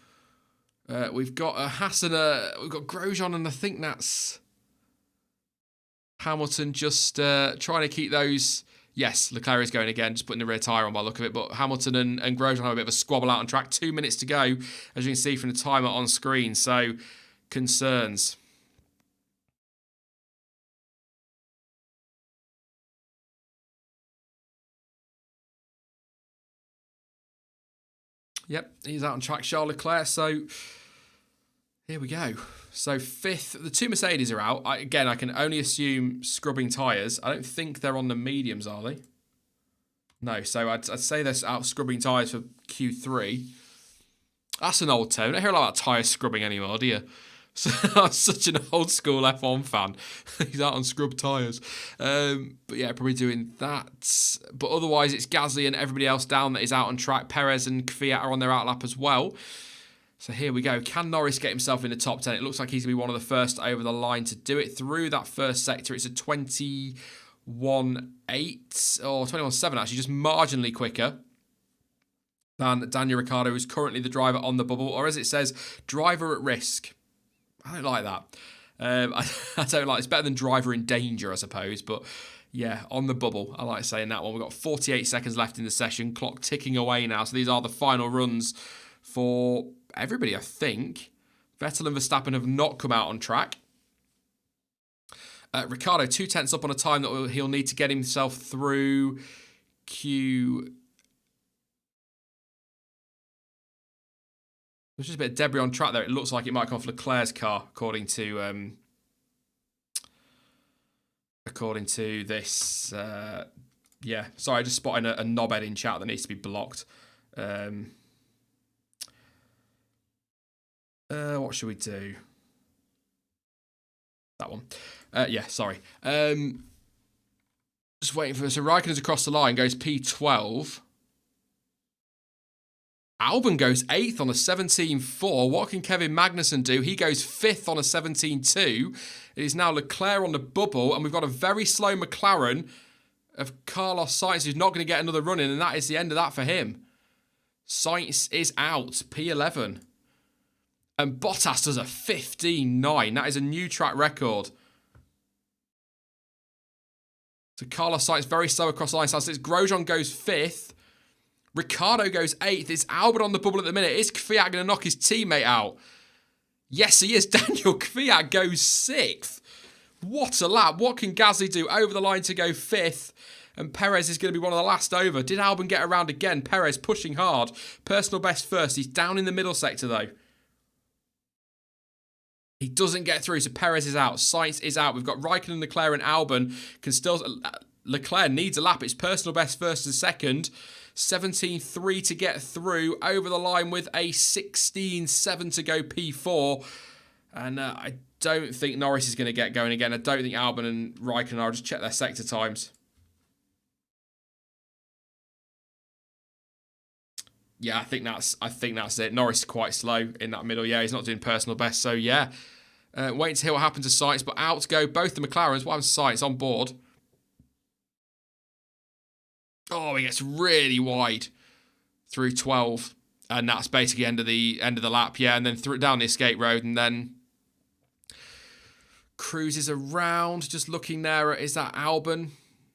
We've got a Hassan, we've got Grosjean, and I think that's... Hamilton just trying to keep those... Yes, Leclerc is going again, just putting the rear tyre on by the look of it. But Hamilton and Grosjean have a bit of a squabble out on track. 2 minutes to go, as you can see from the timer on screen. So, concerns. Yep, he's out on track, Charles Leclerc. So, here we go. So 5th, the 2 Mercedes are out. I can only assume scrubbing tyres. I don't think they're on the mediums, are they? No, so I'd say they're out scrubbing tyres for Q3. That's an old tone. I don't hear a lot about tyre scrubbing anymore, do you? So, I'm such an old school F1 fan. He's out on scrub tyres. But yeah, probably doing that. But otherwise, it's Gasly and everybody else down that is out on track. Perez and Kvyat are on their outlap as well. So here we go. Can Norris get himself in the top 10? It looks like he's going to be one of the first over the line to do it through that first sector. It's a 21.8 or 21.7 actually, just marginally quicker than Daniel Ricciardo, who's currently the driver on the bubble, or as it says, driver at risk. I don't like that. I don't like it. It's better than driver in danger, I suppose, but yeah, on the bubble. I like saying that one. We've got 48 seconds left in the session. Clock ticking away now. So these are the final runs for everybody, I think. Vettel and Verstappen have not come out on track. Ricciardo, 2 tenths up on a time that he'll need to get himself through Q. There's just a bit of debris on track there. It looks like it might come off Leclerc's car, according to this. Yeah, sorry, I just spotted a knobhead in chat that needs to be blocked. What should we do? That one. Yeah, sorry. Just waiting for... So Raikkonen's across the line, goes P12. Albon goes 8th on a 17.4. What can Kevin Magnussen do? He goes 5th on a 17.2. It is now Leclerc on the bubble, and we've got a very slow McLaren of Carlos Sainz, who's not going to get another run in, and that is the end of that for him. Sainz is out, P11. And Bottas does a 15.9. That is a new track record. So Carlos Sainz very slow across the line. So Grosjean goes 5th. Ricciardo goes 8th. It's Albon on the bubble at the minute. Is Kvyat going to knock his teammate out? Yes, he is. Daniel Kvyat goes 6th. What a lap. What can Gasly do over the line to go 5th? And Perez is going to be one of the last over. Did Albon get around again? Perez pushing hard. Personal best first. He's down in the middle sector though. He doesn't get through, so Perez is out. Sainz is out. We've got Raikkonen, Leclerc, and Albon. Can still... Leclerc needs a lap. It's personal best first and second. 17.3 to get through. Over the line with a 16.7 to go P4. And I don't think Norris is going to get going again. I don't think Albon and Raikkonen are. I'll just check their sector times. Yeah, I think that's it. Norris is quite slow in that middle. Yeah, he's not doing personal best. So yeah, waiting to hear what happens to Sainz. But out go both the McLarens. What happens to Sainz on board? Oh, he gets really wide through 12. And that's basically end of the lap, yeah. And then down the escape road, and then cruises around, just looking there. Is that Albon?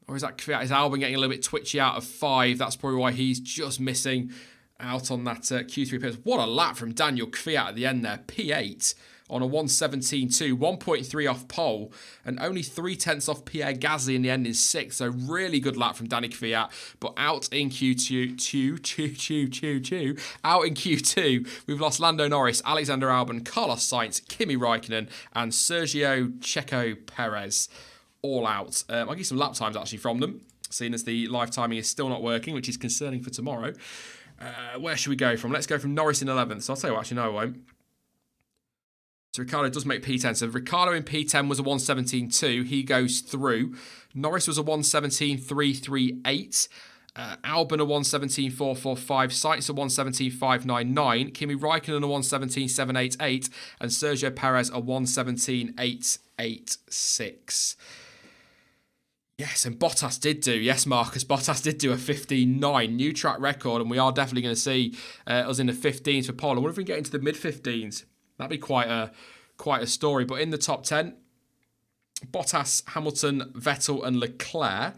Or is Albon getting a little bit twitchy out of 5? That's probably why he's just missing out on that Q3 pace. What a lap from Daniel Kvyat at the end there. P8 on a 1:17.2, 1.3 off pole, and only 0.3 off Pierre Gasly in the end in 6th. So really good lap from Danny Kvyat. But out in out in Q2, we've lost Lando Norris, Alexander Albon, Carlos Sainz, Kimi Raikkonen, and Sergio Pérez. All out. I'll give you some lap times actually from them, seeing as the live timing is still not working, which is concerning for tomorrow. Where should we go from? Let's go from Norris in 11th. So I'll tell you what, actually, no, I won't. So Ricciardo does make P10. So Ricciardo in P10 was a 1:17.2. He goes through. Norris was a 1:17.338. Albon a 1:17.445. Sainz a 1:17.599. Kimi Raikkonen a 1:17.788. And Sergio Perez a 1:17.886. Yes, and Bottas did do. Yes, Marcus, Bottas did do a 15.9. New track record, and we are definitely going to see us in the 15s for pole. I wonder if we can get into the mid-15s. That'd be quite a story. But in the top 10, Bottas, Hamilton, Vettel and Leclerc.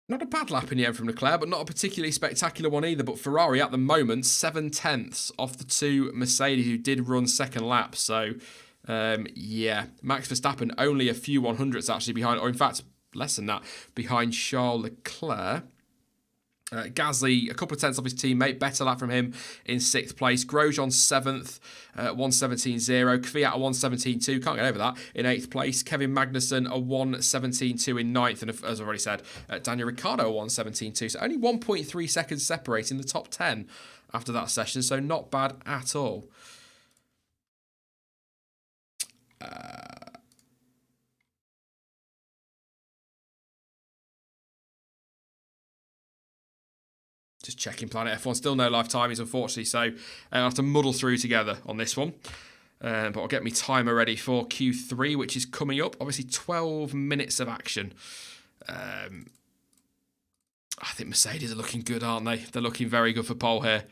Not a bad lap in the end from Leclerc, but not a particularly spectacular one either. But Ferrari at the moment, 0.7 off the 2 Mercedes who did run second lap. So, yeah, Max Verstappen only a few 100ths actually behind, or in fact, less than that, behind Charles Leclerc. Gasly, a couple of tenths off his teammate. Better lap from him in 6th place. Grosjean 7th, 1:17.0. Kvyat a 1:17.2. Can't get over that. In 8th place. Kevin Magnussen a 1:17.2 in 9th. And as I've already said, Daniel Ricciardo a 1:17.2. So only 1.3 seconds separating the top 10 after that session. So not bad at all. Just checking Planet F1. Still no live timings, unfortunately, so I'll have to muddle through together on this one. But I'll get my timer ready for Q3, which is coming up. Obviously, 12 minutes of action. I think Mercedes are looking good, aren't they? They're looking very good for pole here.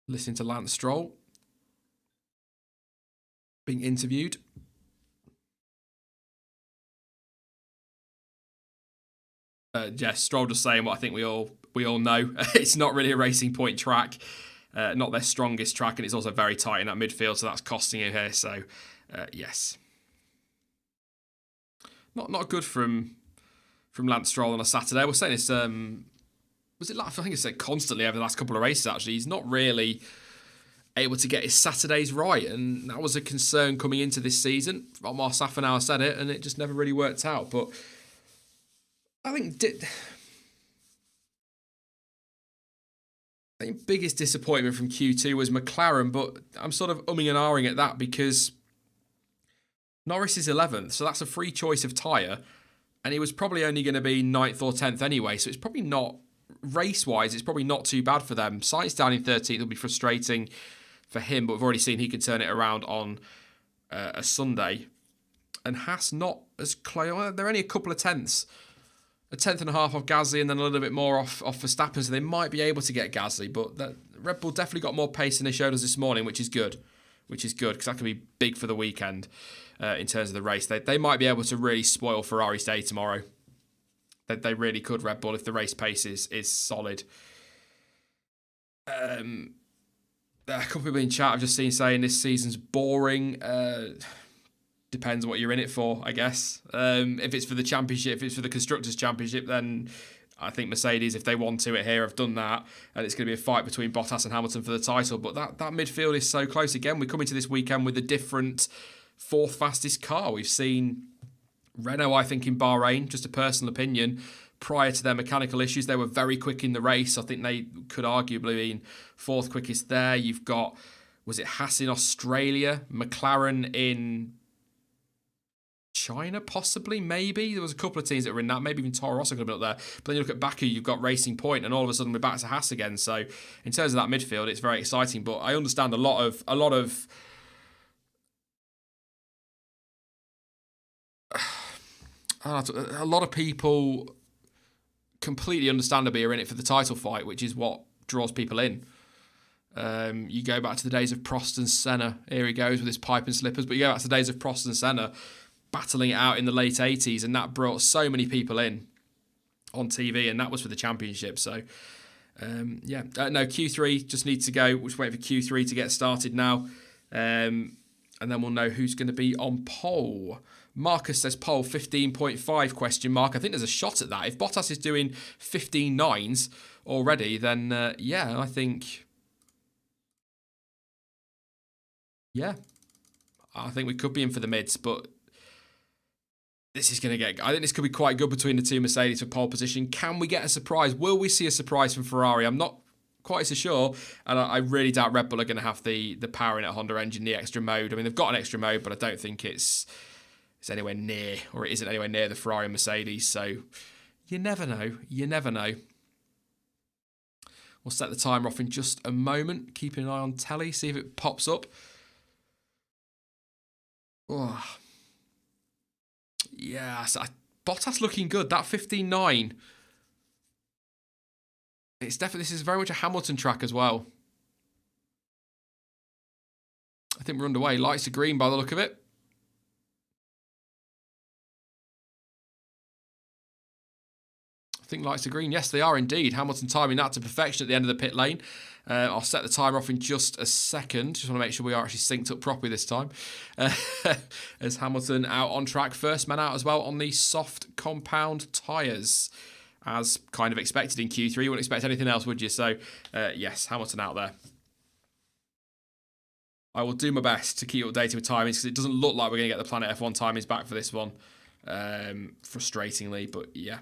Listening to Lance Stroll being interviewed. Yes, Stroll just saying what I think we all know. It's not really a Racing Point track, not their strongest track, and it's also very tight in that midfield, so that's costing him here. So, yes, not good from Lance Stroll on a Saturday. We're saying this. Was it? I think I said constantly over the last couple of races. Actually, he's not really able to get his Saturdays right, and that was a concern coming into this season. Otmar Safnauer said it, and it just never really worked out. But I think biggest disappointment from Q2 was McLaren, but I'm sort of umming and ahhing at that because Norris is 11th, so that's a free choice of tyre, and he was probably only going to be 9th or 10th anyway, so it's probably not, race-wise, it's probably not too bad for them. Sainz down in 13th will be frustrating for him, but we've already seen he could turn it around on a Sunday. And Haas not as close, they're only a couple of tenths. A 10.5 off Gasly and then a little bit more off Verstappen, so they might be able to get Gasly, but Red Bull definitely got more pace than they showed us this morning, which is good, because that could be big for the weekend in terms of the race. They might be able to really spoil Ferrari's day tomorrow. They really could, Red Bull, if the race pace is solid. A couple of people in chat I've just seen saying this season's boring. Depends what you're in it for, I guess. If it's for the championship, if it's for the Constructors' Championship, then I think Mercedes, if they want to it here, have done that. And it's going to be a fight between Bottas and Hamilton for the title. But that midfield is so close. Again, we come into this weekend with a different 4th fastest car. We've seen Renault, I think, in Bahrain, just a personal opinion. Prior to their mechanical issues, they were very quick in the race. I think they could arguably be 4th quickest there. You've got, was it Haas in Australia? McLaren in China, possibly, maybe. There was a couple of teams that were in that. Maybe even Toro Rosso could have been up there. But then you look at Baku, you've got Racing Point, and all of a sudden we're back to Haas again. So in terms of that midfield, it's very exciting. But I understand a lot of a lot of people completely understandably are in it for the title fight, which is what draws people in. You go back to the days of Prost and Senna. Here he goes with his pipe and slippers. But you go back to the days of Prost and Senna battling it out in the late 80s, and that brought so many people in on TV, and that was for the championship. So, no, Q3 just needs to go. We're just waiting for Q3 to get started now. And then we'll know who's going to be on pole. Marcus says pole 15.5 question mark. I think there's a shot at that. If Bottas is doing 15.9s already, then I think... Yeah. I think we could be in for the mids, but this is going to get... I think this could be quite good between the two Mercedes for pole position. Can we get a surprise? Will we see a surprise from Ferrari? I'm not quite so sure, and I really doubt Red Bull are going to have the power in at Honda engine, the extra mode. I mean, they've got an extra mode, but I don't think it's anywhere near, or it isn't anywhere near the Ferrari and Mercedes, so you never know. You never know. We'll set the timer off in just a moment, keeping an eye on telly, see if it pops up. Oh. Yeah, Bottas looking good. That 15.9. It's definitely, this is very much a Hamilton track as well. I think we're underway. Lights are green by the look of it. I think lights are green. Yes, they are indeed. Hamilton timing that to perfection at the end of the pit lane. I'll set the timer off in just a second. Just want to make sure we are actually synced up properly this time. As Hamilton out on track. First man out as well on the soft compound tyres. As kind of expected in Q3. You wouldn't expect anything else, would you? So, yes, Hamilton out there. I will do my best to keep updated with timings because it doesn't look like we're going to get the Planet F1 timings back for this one. Frustratingly, but yeah.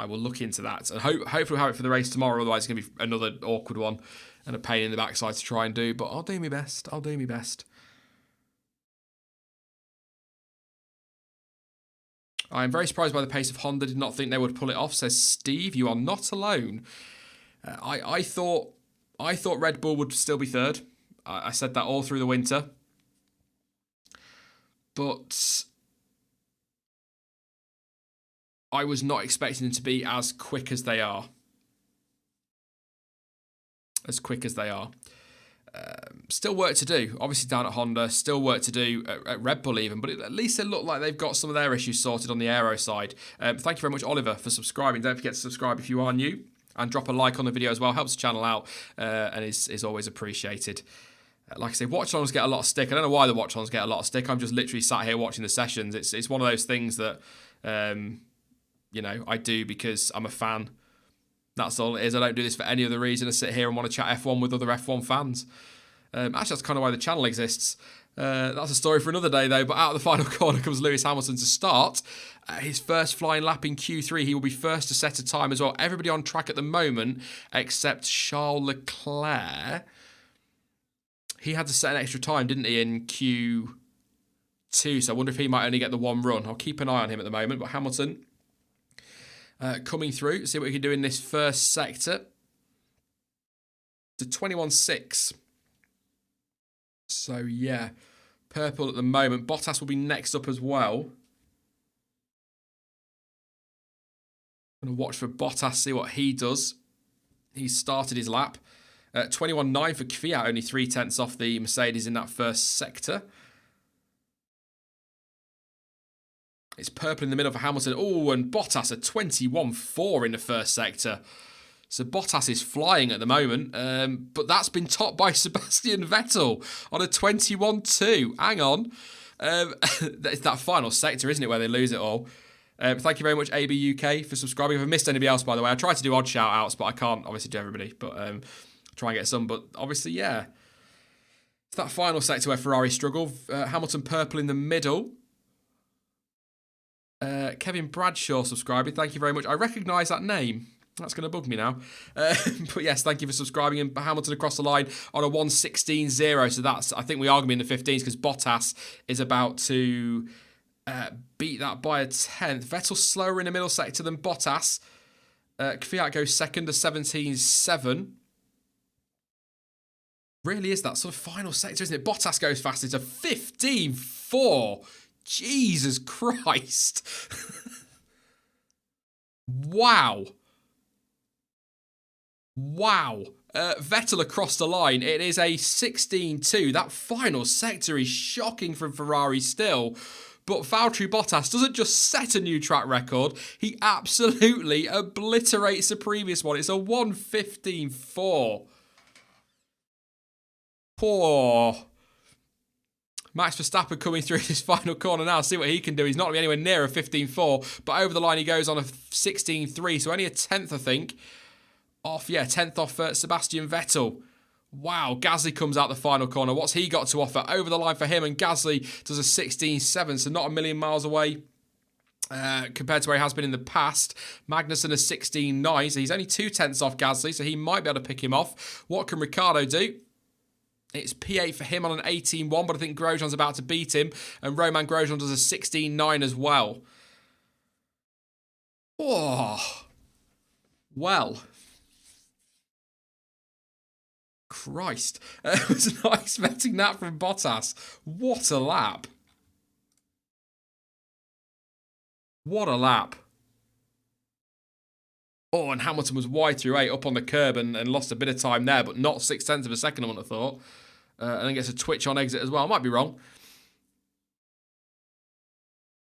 I will look into that. And hopefully we'll have it for the race tomorrow. Otherwise, it's going to be another awkward one and a pain in the backside to try and do. But I'll do my best. I'll do my best. I am very surprised by the pace of Honda. Did not think they would pull it off, says Steve. You are not alone. I thought Red Bull would still be third. I said that all through the winter. But I was not expecting them to be as quick as they are. As quick as they are. Still work to do. Obviously down at Honda. Still work to do at Red Bull even. But at least it looked like they've got some of their issues sorted on the aero side. Thank you very much, Oliver, for subscribing. Don't forget to subscribe if you are new. And drop a like on the video as well. Helps the channel out and is always appreciated. Like I say, watch-alongs get a lot of stick. I don't know why the watch-alongs get a lot of stick. I'm just literally sat here watching the sessions. It's one of those things that, I do because I'm a fan. That's all it is. I don't do this for any other reason. I sit here and want to chat F1 with other F1 fans. Actually, that's kind of why the channel exists. That's a story for another day, though. But out of the final corner comes Lewis Hamilton to start. His first flying lap in Q3. He will be first to set a time as well. Everybody on track at the moment except Charles Leclerc. He had to set an extra time, didn't he, in Q2. So I wonder if he might only get the one run. I'll keep an eye on him at the moment. But Hamilton coming through. See what he can do in this first sector. To 21.6. So, yeah. Purple at the moment. Bottas will be next up as well. I'm going to watch for Bottas, see what he does. He's started his lap. 21.9 for Kvyat, only 0.3 off the Mercedes in that first sector. It's purple in the middle for Hamilton. Oh, and Bottas at 21.4 in the first sector. So Bottas is flying at the moment, but that's been topped by Sebastian Vettel on a 21.2. Hang on. It's that final sector, isn't it, where they lose it all. Thank you very much, AB UK, for subscribing. If I've missed anybody else, by the way, I tried to do odd shout-outs, but I can't obviously do everybody. But try and get some. But obviously, yeah. It's that final sector where Ferrari struggle. Hamilton purple in the middle. Kevin Bradshaw subscribing. Thank you very much. I recognise that name. That's going to bug me now. But yes, thank you for subscribing. And Hamilton across the line on a 1:16.0. So that's, I think we are going to be in the 15s because Bottas is about to beat that by a 10th. Vettel slower in the middle sector than Bottas. Kvyat goes second to 17.7. Really is that sort of final sector, isn't it? Bottas goes faster to 15.4. Jesus Christ. Wow. Wow. Vettel across the line. It is a 16-2. That final sector is shocking from Ferrari still. But Valtteri Bottas doesn't just set a new track record, he absolutely obliterates the previous one. It's a 1:15.4. Poor Max Verstappen coming through this final corner now. See what he can do. He's not going to be anywhere near a 15.4, but over the line he goes on a 16.3, so only a 10th, I think. 10th off Sebastian Vettel. Wow, Gasly comes out the final corner. What's he got to offer? Over the line for him, and Gasly does a 16.7, so not a million miles away compared to where he has been in the past. Magnussen a 16.9, so he's only 2/10 off Gasly, so he might be able to pick him off. What can Ricciardo do? It's P8 for him on an 18.1, but I think Grosjean's about to beat him, and Romain Grosjean does a 16.9 as well. Oh, well. Christ. I was not expecting that from Bottas. What a lap. What a lap. Oh, and Hamilton was wide through 8 up on the curb and lost a bit of time there, but not 0.6 of a second, I wouldn't have thought. And then gets a twitch on exit as well. I might be wrong.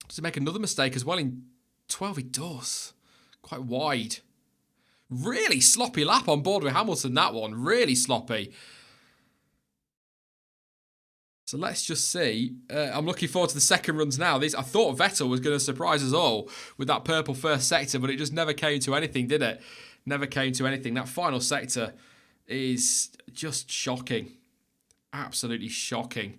Does he make another mistake as well in 12? He does. Quite wide. Really sloppy lap on board with Hamilton, that one. Really sloppy. So let's just see. I'm looking forward to the second runs now. I thought Vettel was going to surprise us all with that purple first sector, but it just never came to anything, did it? Never came to anything. That final sector is just shocking. Absolutely shocking.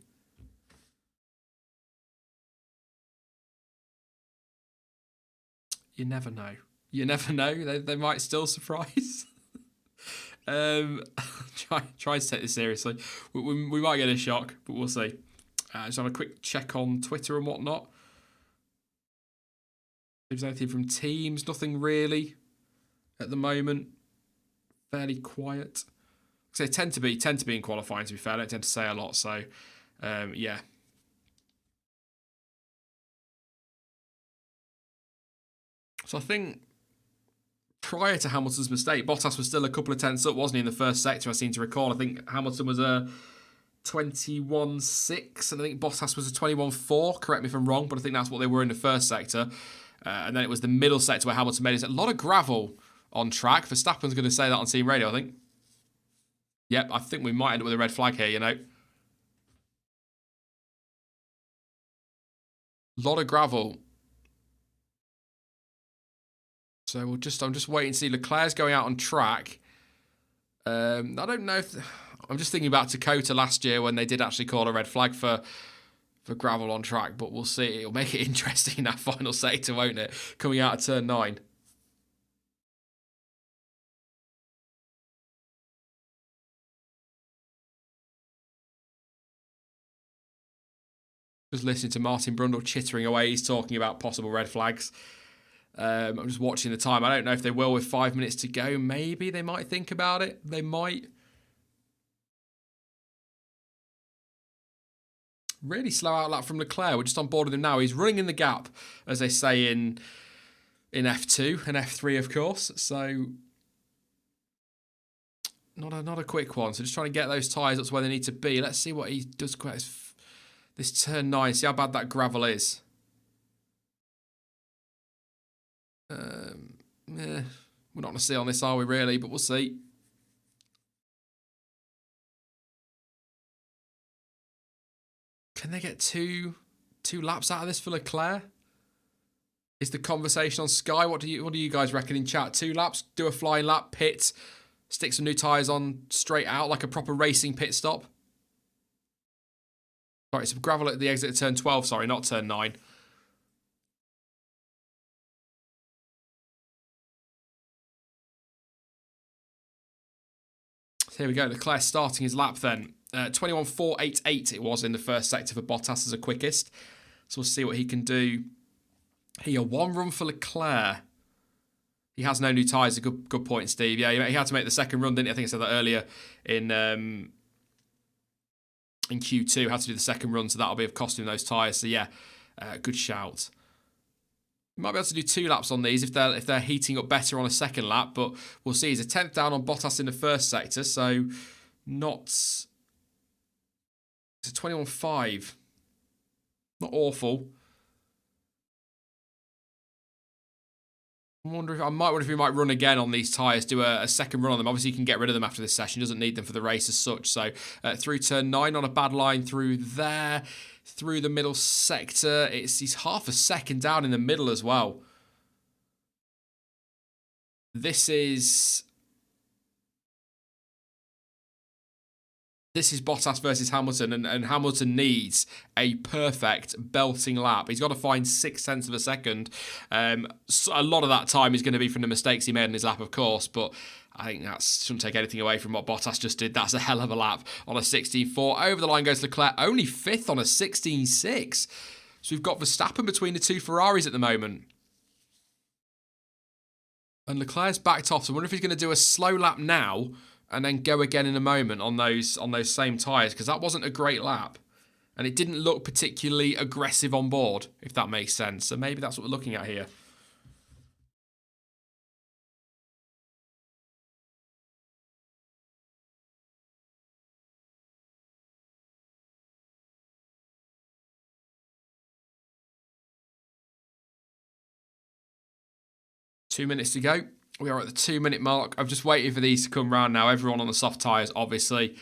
You never know. You never know. They might still surprise. Try to take this seriously. We might get a shock, but we'll see. Just have a quick check on Twitter and whatnot. If there's anything from teams, nothing really at the moment. Fairly quiet. They tend to be in qualifying, to be fair. I don't tend to say a lot, so yeah. So I think prior to Hamilton's mistake, Bottas was still a couple of tenths up, wasn't he, in the first sector, I seem to recall. I think Hamilton was a 21.6, and I think Bottas was a 21.4. Correct me if I'm wrong, but I think that's what they were in the first sector. And then it was the middle sector where Hamilton made it. A lot of gravel on track. Verstappen's going to say that on team radio, I think. Yep, I think we might end up with a red flag here, you know. A lot of gravel. So I'm just waiting to see. Leclerc's going out on track. I don't know if... I'm just thinking about Dakota last year when they did actually call a red flag for gravel on track, but we'll see. It'll make it interesting in that final sector, won't it? Coming out of turn 9. Just listening to Martin Brundle chittering away. He's talking about possible red flags. I'm just watching the time. I don't know if they will with 5 minutes to go. Maybe they might think about it. They might. Really slow out lap from Leclerc. We're just on board with him now. He's running in the gap, as they say in F2 and F3, of course. So not a quick one. So just trying to get those tyres up to where they need to be. Let's see what he does. This turn 9. See how bad that gravel is. We're not going to see on this, are we, really? But we'll see. Can they get two laps out of this for Leclerc? Is the conversation on Sky? What do you guys reckon in chat? 2 laps, do a flying lap, pit, stick some new tyres on straight out like a proper racing pit stop. Sorry, it's gravel at the exit of turn 12, sorry, not turn 9. Here we go, Leclerc starting his lap then. 21.488 it was in the first sector for Bottas as a quickest. So we'll see what he can do here. 1 run for Leclerc. He has no new tyres. A good point, Steve. Yeah, he had to make the second run, didn't he? I think I said that earlier in Q2. Had to do the second run, so that'll be of costing those tyres. So yeah, Good shout. Might be able to do 2 laps on these if they're heating up better on a second lap, but we'll see. He's a 10th down on Bottas in the first sector, so not... It's a 21.5. Not awful. I might wonder if we might run again on these tyres, do a second run on them. Obviously, you can get rid of them after this session. He doesn't need them for the race as such. So through turn 9 on a bad line through there. Through the middle sector. He's half a second down in the middle as well. This is Bottas versus Hamilton, and Hamilton needs a perfect belting lap. He's got to find 0.6 of a second. So a lot of that time is going to be from the mistakes he made in his lap, of course, but I think that shouldn't take anything away from what Bottas just did. That's a hell of a lap on a 16.4. Over the line goes Leclerc, only 5th on a 16.6. So we've got Verstappen between the 2 Ferraris at the moment. And Leclerc's backed off, so I wonder if he's going to do a slow lap now and then go again in a moment on those same tyres, because that wasn't a great lap. And it didn't look particularly aggressive on board, if that makes sense. So maybe that's what we're looking at here. Two minutes to go. We are at the 2-minute mark. I'm just waiting for these to come round now. Everyone on the soft tyres, obviously.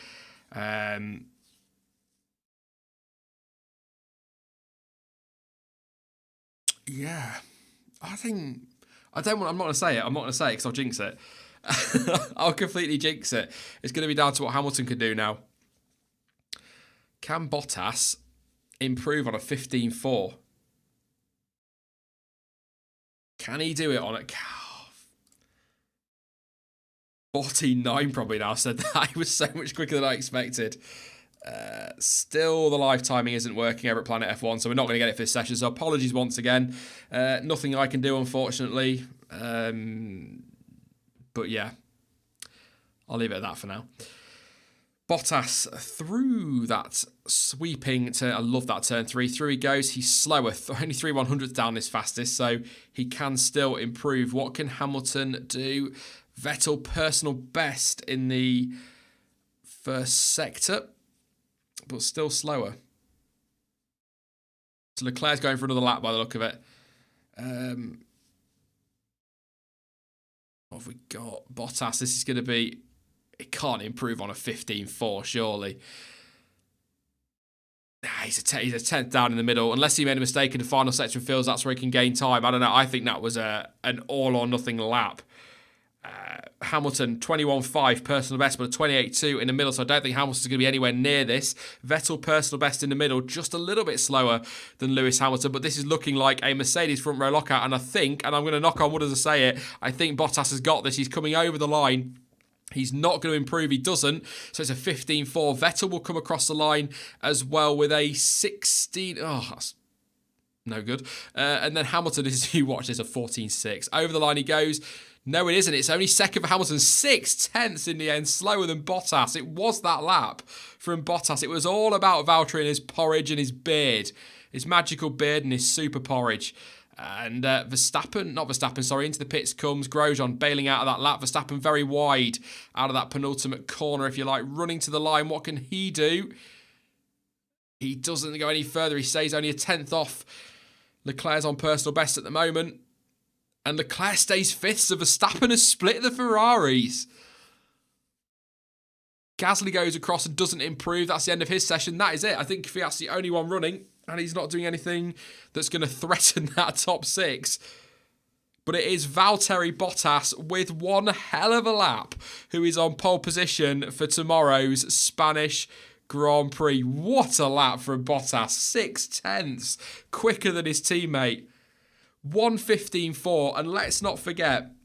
Yeah, I think... I'm not going to say it. I'm not going to say it because I'll jinx it. I'll completely jinx it. It's going to be down to what Hamilton can do now. Can Bottas improve on a 15.4? Can he do it on a... 14.9 probably now said that. He was so much quicker than I expected. Still, the live timing isn't working over at Planet F1, so we're not going to get it for this session. So apologies once again. Nothing I can do, unfortunately. But yeah, I'll leave it at that for now. Bottas through that sweeping turn. I love that turn 3. Through he goes. He's slower. Only 3/100ths down his fastest, so he can still improve. What can Hamilton do? Vettel personal best in the first sector, but still slower. So Leclerc's going for another lap by the look of it. What have we got? Bottas, this is going to be... It can't improve on a 15.4, surely. He's a 10th down in the middle. Unless he made a mistake in the final sector and feels that's where he can gain time. I don't know. I think that was an all-or-nothing lap. Hamilton, 21.5 personal best, but a 28.2 in the middle, so I don't think Hamilton's going to be anywhere near this. Vettel, personal best in the middle, just a little bit slower than Lewis Hamilton, but this is looking like a Mercedes front row lockout, and I think, and I'm going to knock on wood as I say it, I think Bottas has got this. He's coming over the line. He's not going to improve. He doesn't. So it's a 15.4. Vettel will come across the line as well with a 16. Oh, that's no good. And then Hamilton, as you watch this, a 14.6. Over the line he goes. No, it isn't. It's only second for Hamilton. 6/10 in the end. Slower than Bottas. It was that lap from Bottas. It was all about Valtteri and his porridge and his beard. His magical beard and his super porridge. And into the pits comes Grosjean bailing out of that lap. Verstappen very wide out of that penultimate corner, if you like, running to the line. What can he do? He doesn't go any further. He stays only a 10th off. Leclerc's on personal best at the moment. And Leclerc stays 5th, so Verstappen has split the Ferraris. Gasly goes across and doesn't improve. That's the end of his session. That is it. I think Fiat's the only one running, and he's not doing anything that's going to threaten that top 6. But it is Valtteri Bottas with one hell of a lap, who is on pole position for tomorrow's Spanish Grand Prix. What a lap from Bottas. 6/10 quicker than his teammate. 1:15.4, and let's not forget,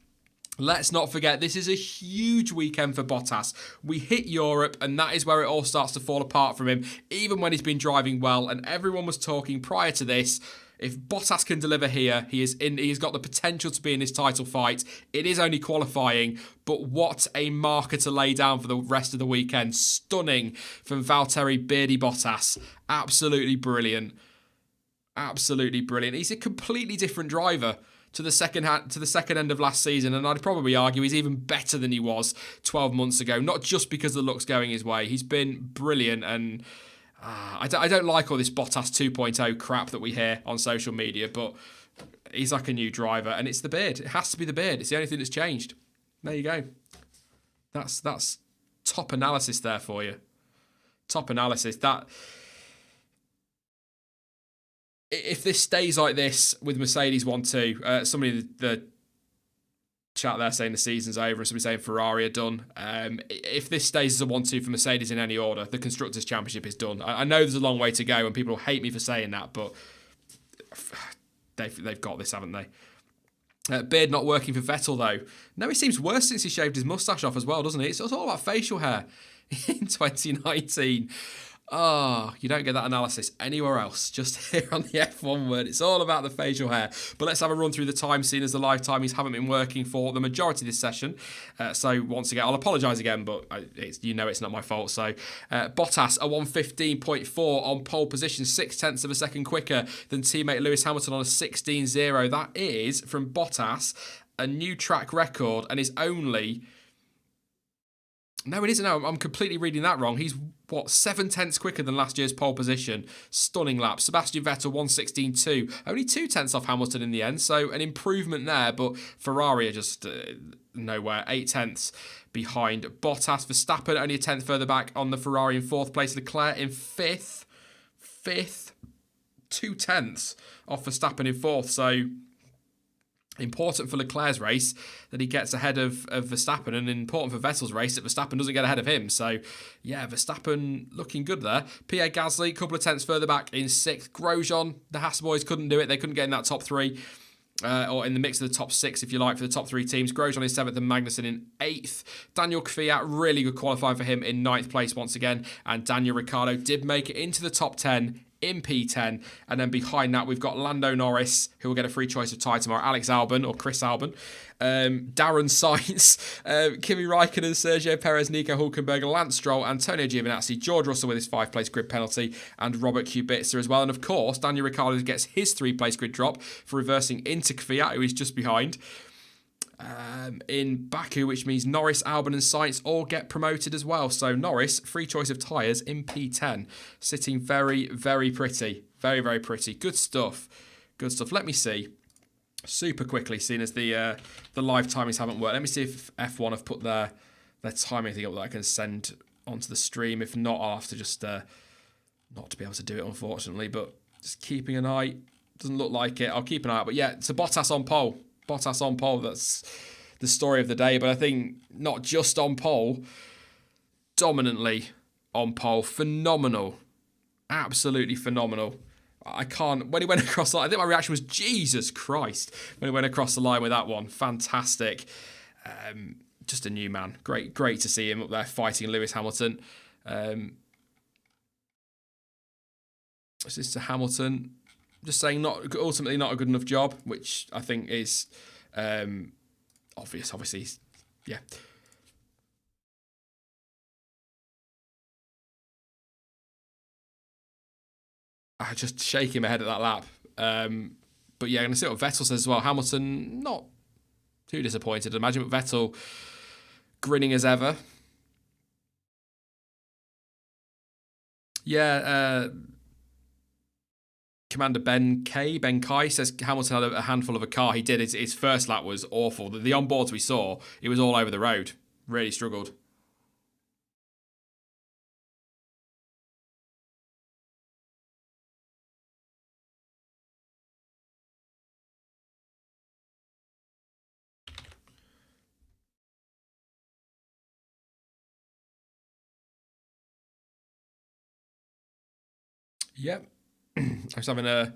this is a huge weekend for Bottas. We hit Europe, and that is where it all starts to fall apart from him, even when he's been driving well, and everyone was talking prior to this, if Bottas can deliver here, he's got the potential to be in this title fight. It is only qualifying, but what a marker to lay down for the rest of the weekend. Stunning from Valtteri Beardy Bottas. Absolutely brilliant. Absolutely brilliant. He's a completely different driver to the second end of last season, and I'd probably argue he's even better than he was 12 months ago. Not just because the luck's going his way. He's been brilliant, and I don't like all this Bottas 2.0 crap that we hear on social media, but he's like a new driver, and it's the beard. It has to be the beard. It's the only thing that's changed. There you go. That's top analysis there for you. Top analysis. That if this stays like this with Mercedes 1-2, somebody in the chat there saying the season's over, and somebody saying Ferrari are done. If this stays as a 1-2 for Mercedes in any order, the Constructors' Championship is done. I know there's a long way to go, and people hate me for saying that, but they've got this, haven't they? Beard not working for Vettel, though. No, he seems worse since he shaved his moustache off as well, doesn't he? It's all about facial hair in 2019. You don't get that analysis anywhere else, just here on the F1 Word. It's all about the facial hair. But let's have a run through the time, seeing as the live timies haven't been working for the majority of this session. So once again, I'll apologise again, but it's not my fault. So Bottas, a 1:15.4 on pole position, 0.6 of a second quicker than teammate Lewis Hamilton on a 16.0. That is, from Bottas, a new track record, and is only... No, it isn't. No, I'm completely reading that wrong. He's, 7/10 quicker than last year's pole position. Stunning lap. Sebastian Vettel, 1:16.2. Only 2/10 off Hamilton in the end, so an improvement there, but Ferrari are just nowhere. 8/10 behind Bottas. Verstappen only a 10th further back on the Ferrari in 4th place. Leclerc in 5th. 2/10 off Verstappen in 4th, so... important for Leclerc's race that he gets ahead of Verstappen, and important for Vettel's race that Verstappen doesn't get ahead of him. So, yeah, Verstappen looking good there. Pierre Gasly, a couple of tenths further back in 6th. Grosjean, the Haas boys couldn't do it. They couldn't get in that top 3, or in the mix of the top 6, if you like, for the top 3 teams. Grosjean in 7th and Magnussen in 8th. Daniel Kvyat, really good qualifying for him in 9th place once again. And Daniel Ricciardo did make it into the top 10 in P10, and then behind that we've got Lando Norris, who will get a free choice of tyre tomorrow, Alex Albon or Chris Albon, Darren Sainz, Kimi Raikkonen, Sergio Pérez, Nico Hülkenberg, Lance Stroll, Antonio Giovinazzi, George Russell with his 5-place grid penalty, and Robert Kubica as well. And of course, Daniel Ricciardo gets his 3-place grid drop for reversing into Kvyat, who is just behind. In Baku, which means Norris, Albon and Sainz all get promoted as well. So Norris, free choice of tyres in P10. Sitting very, very pretty. Very, very pretty. Good stuff. Good stuff. Let me see. Super quickly, seeing as the live timings haven't worked. Let me see if F1 have put their timing thing up that I can send onto the stream. If not, I'll have to just not to be able to do it, unfortunately. But just keeping an eye. Doesn't look like it. I'll keep an eye out. But yeah, it's a Bottas on pole. Bottas on pole, that's the story of the day. But I think not just on pole, dominantly on pole. Phenomenal. Absolutely phenomenal. I can't... When he went across the line, I think my reaction was, Jesus Christ, when he went across the line with that one. Fantastic. Just a new man. Great to see him up there fighting Lewis Hamilton. This is to Hamilton. Just saying, ultimately not a good enough job, which I think is obvious. Obviously, yeah. I just shaking my head at that lap. But yeah, I'm going to see what Vettel says as well. Hamilton, not too disappointed, I'd imagine, but Vettel grinning as ever. Yeah, Commander Ben Kai says Hamilton had a handful of a car. He did. His first lap was awful. The onboards we saw, it was all over the road. Really struggled. Yep. I was having a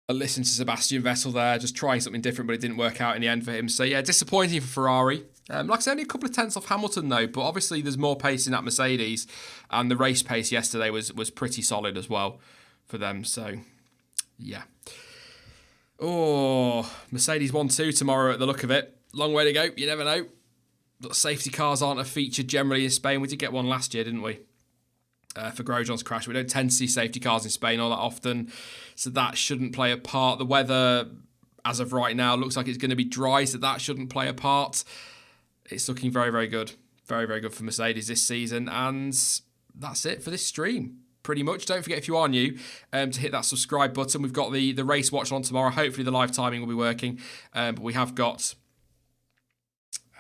listen to Sebastian Vettel there, just trying something different, but it didn't work out in the end for him. So yeah, disappointing for Ferrari. Like I said, only a couple of tenths off Hamilton though, but obviously there's more pace in that Mercedes, and the race pace yesterday was pretty solid as well for them. So yeah. Oh, Mercedes 1-2 tomorrow at the look of it. Long way to go. You never know. But safety cars aren't a feature generally in Spain. We did get one last year, didn't we? for Grosjean's crash. We don't tend to see safety cars in Spain all that often, so that shouldn't play a part. The weather, as of right now, looks like it's going to be dry, so that shouldn't play a part. It's looking very, very good. Very, very good for Mercedes this season. And that's it for this stream, pretty much. Don't forget, if you are new, to hit that subscribe button. We've got the race watch on tomorrow. Hopefully the live timing will be working. But we have got... so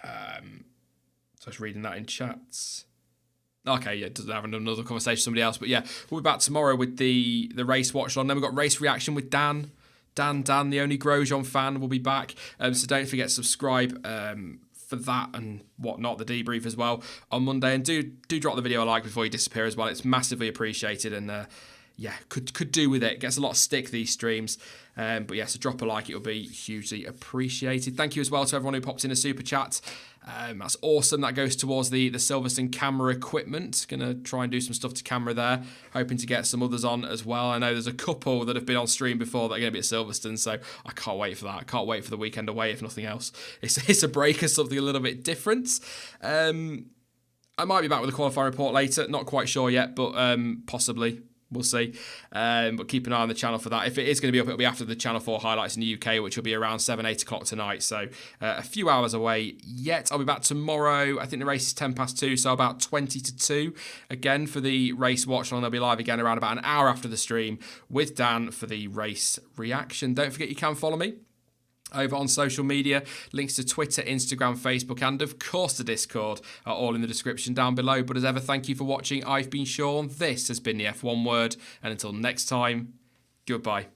I was reading that in chats. Okay, yeah, doesn't have another conversation with somebody else. But yeah, we'll be back tomorrow with the race watch on. Then we've got race reaction with Dan. Dan, the only Grosjean fan, will be back. So don't forget to subscribe for that and whatnot, the debrief as well on Monday. And do drop the video a like before you disappear as well. It's massively appreciated, and yeah, could do with it. Gets a lot of stick, these streams. But yeah, so drop a like, it'll be hugely appreciated. Thank you as well to everyone who popped in a super chat. That's awesome. That goes towards the Silverstone camera equipment. Gonna try and do some stuff to camera there. Hoping to get some others on as well. I know there's a couple that have been on stream before that are gonna be at Silverstone, so I can't wait for that. I can't wait for the weekend away, if nothing else. It's a break or something a little bit different. I might be back with a qualifying report later. Not quite sure yet, but possibly. We'll see. But keep an eye on the channel for that. If it is going to be up, it'll be after the Channel 4 highlights in the UK, which will be around 7, 8 o'clock tonight. So a few hours away yet. I'll be back tomorrow. I think the race is 10 past 2, so about 20 to 2. Again, for the race watch along, they'll be live again around about an hour after the stream with Dan for the race reaction. Don't forget you can follow me over on social media. Links to Twitter, Instagram, Facebook, and of course the Discord are all in the description down below. But as ever, thank you for watching. I've been Sean. This has been the F1 Word. And until next time, goodbye.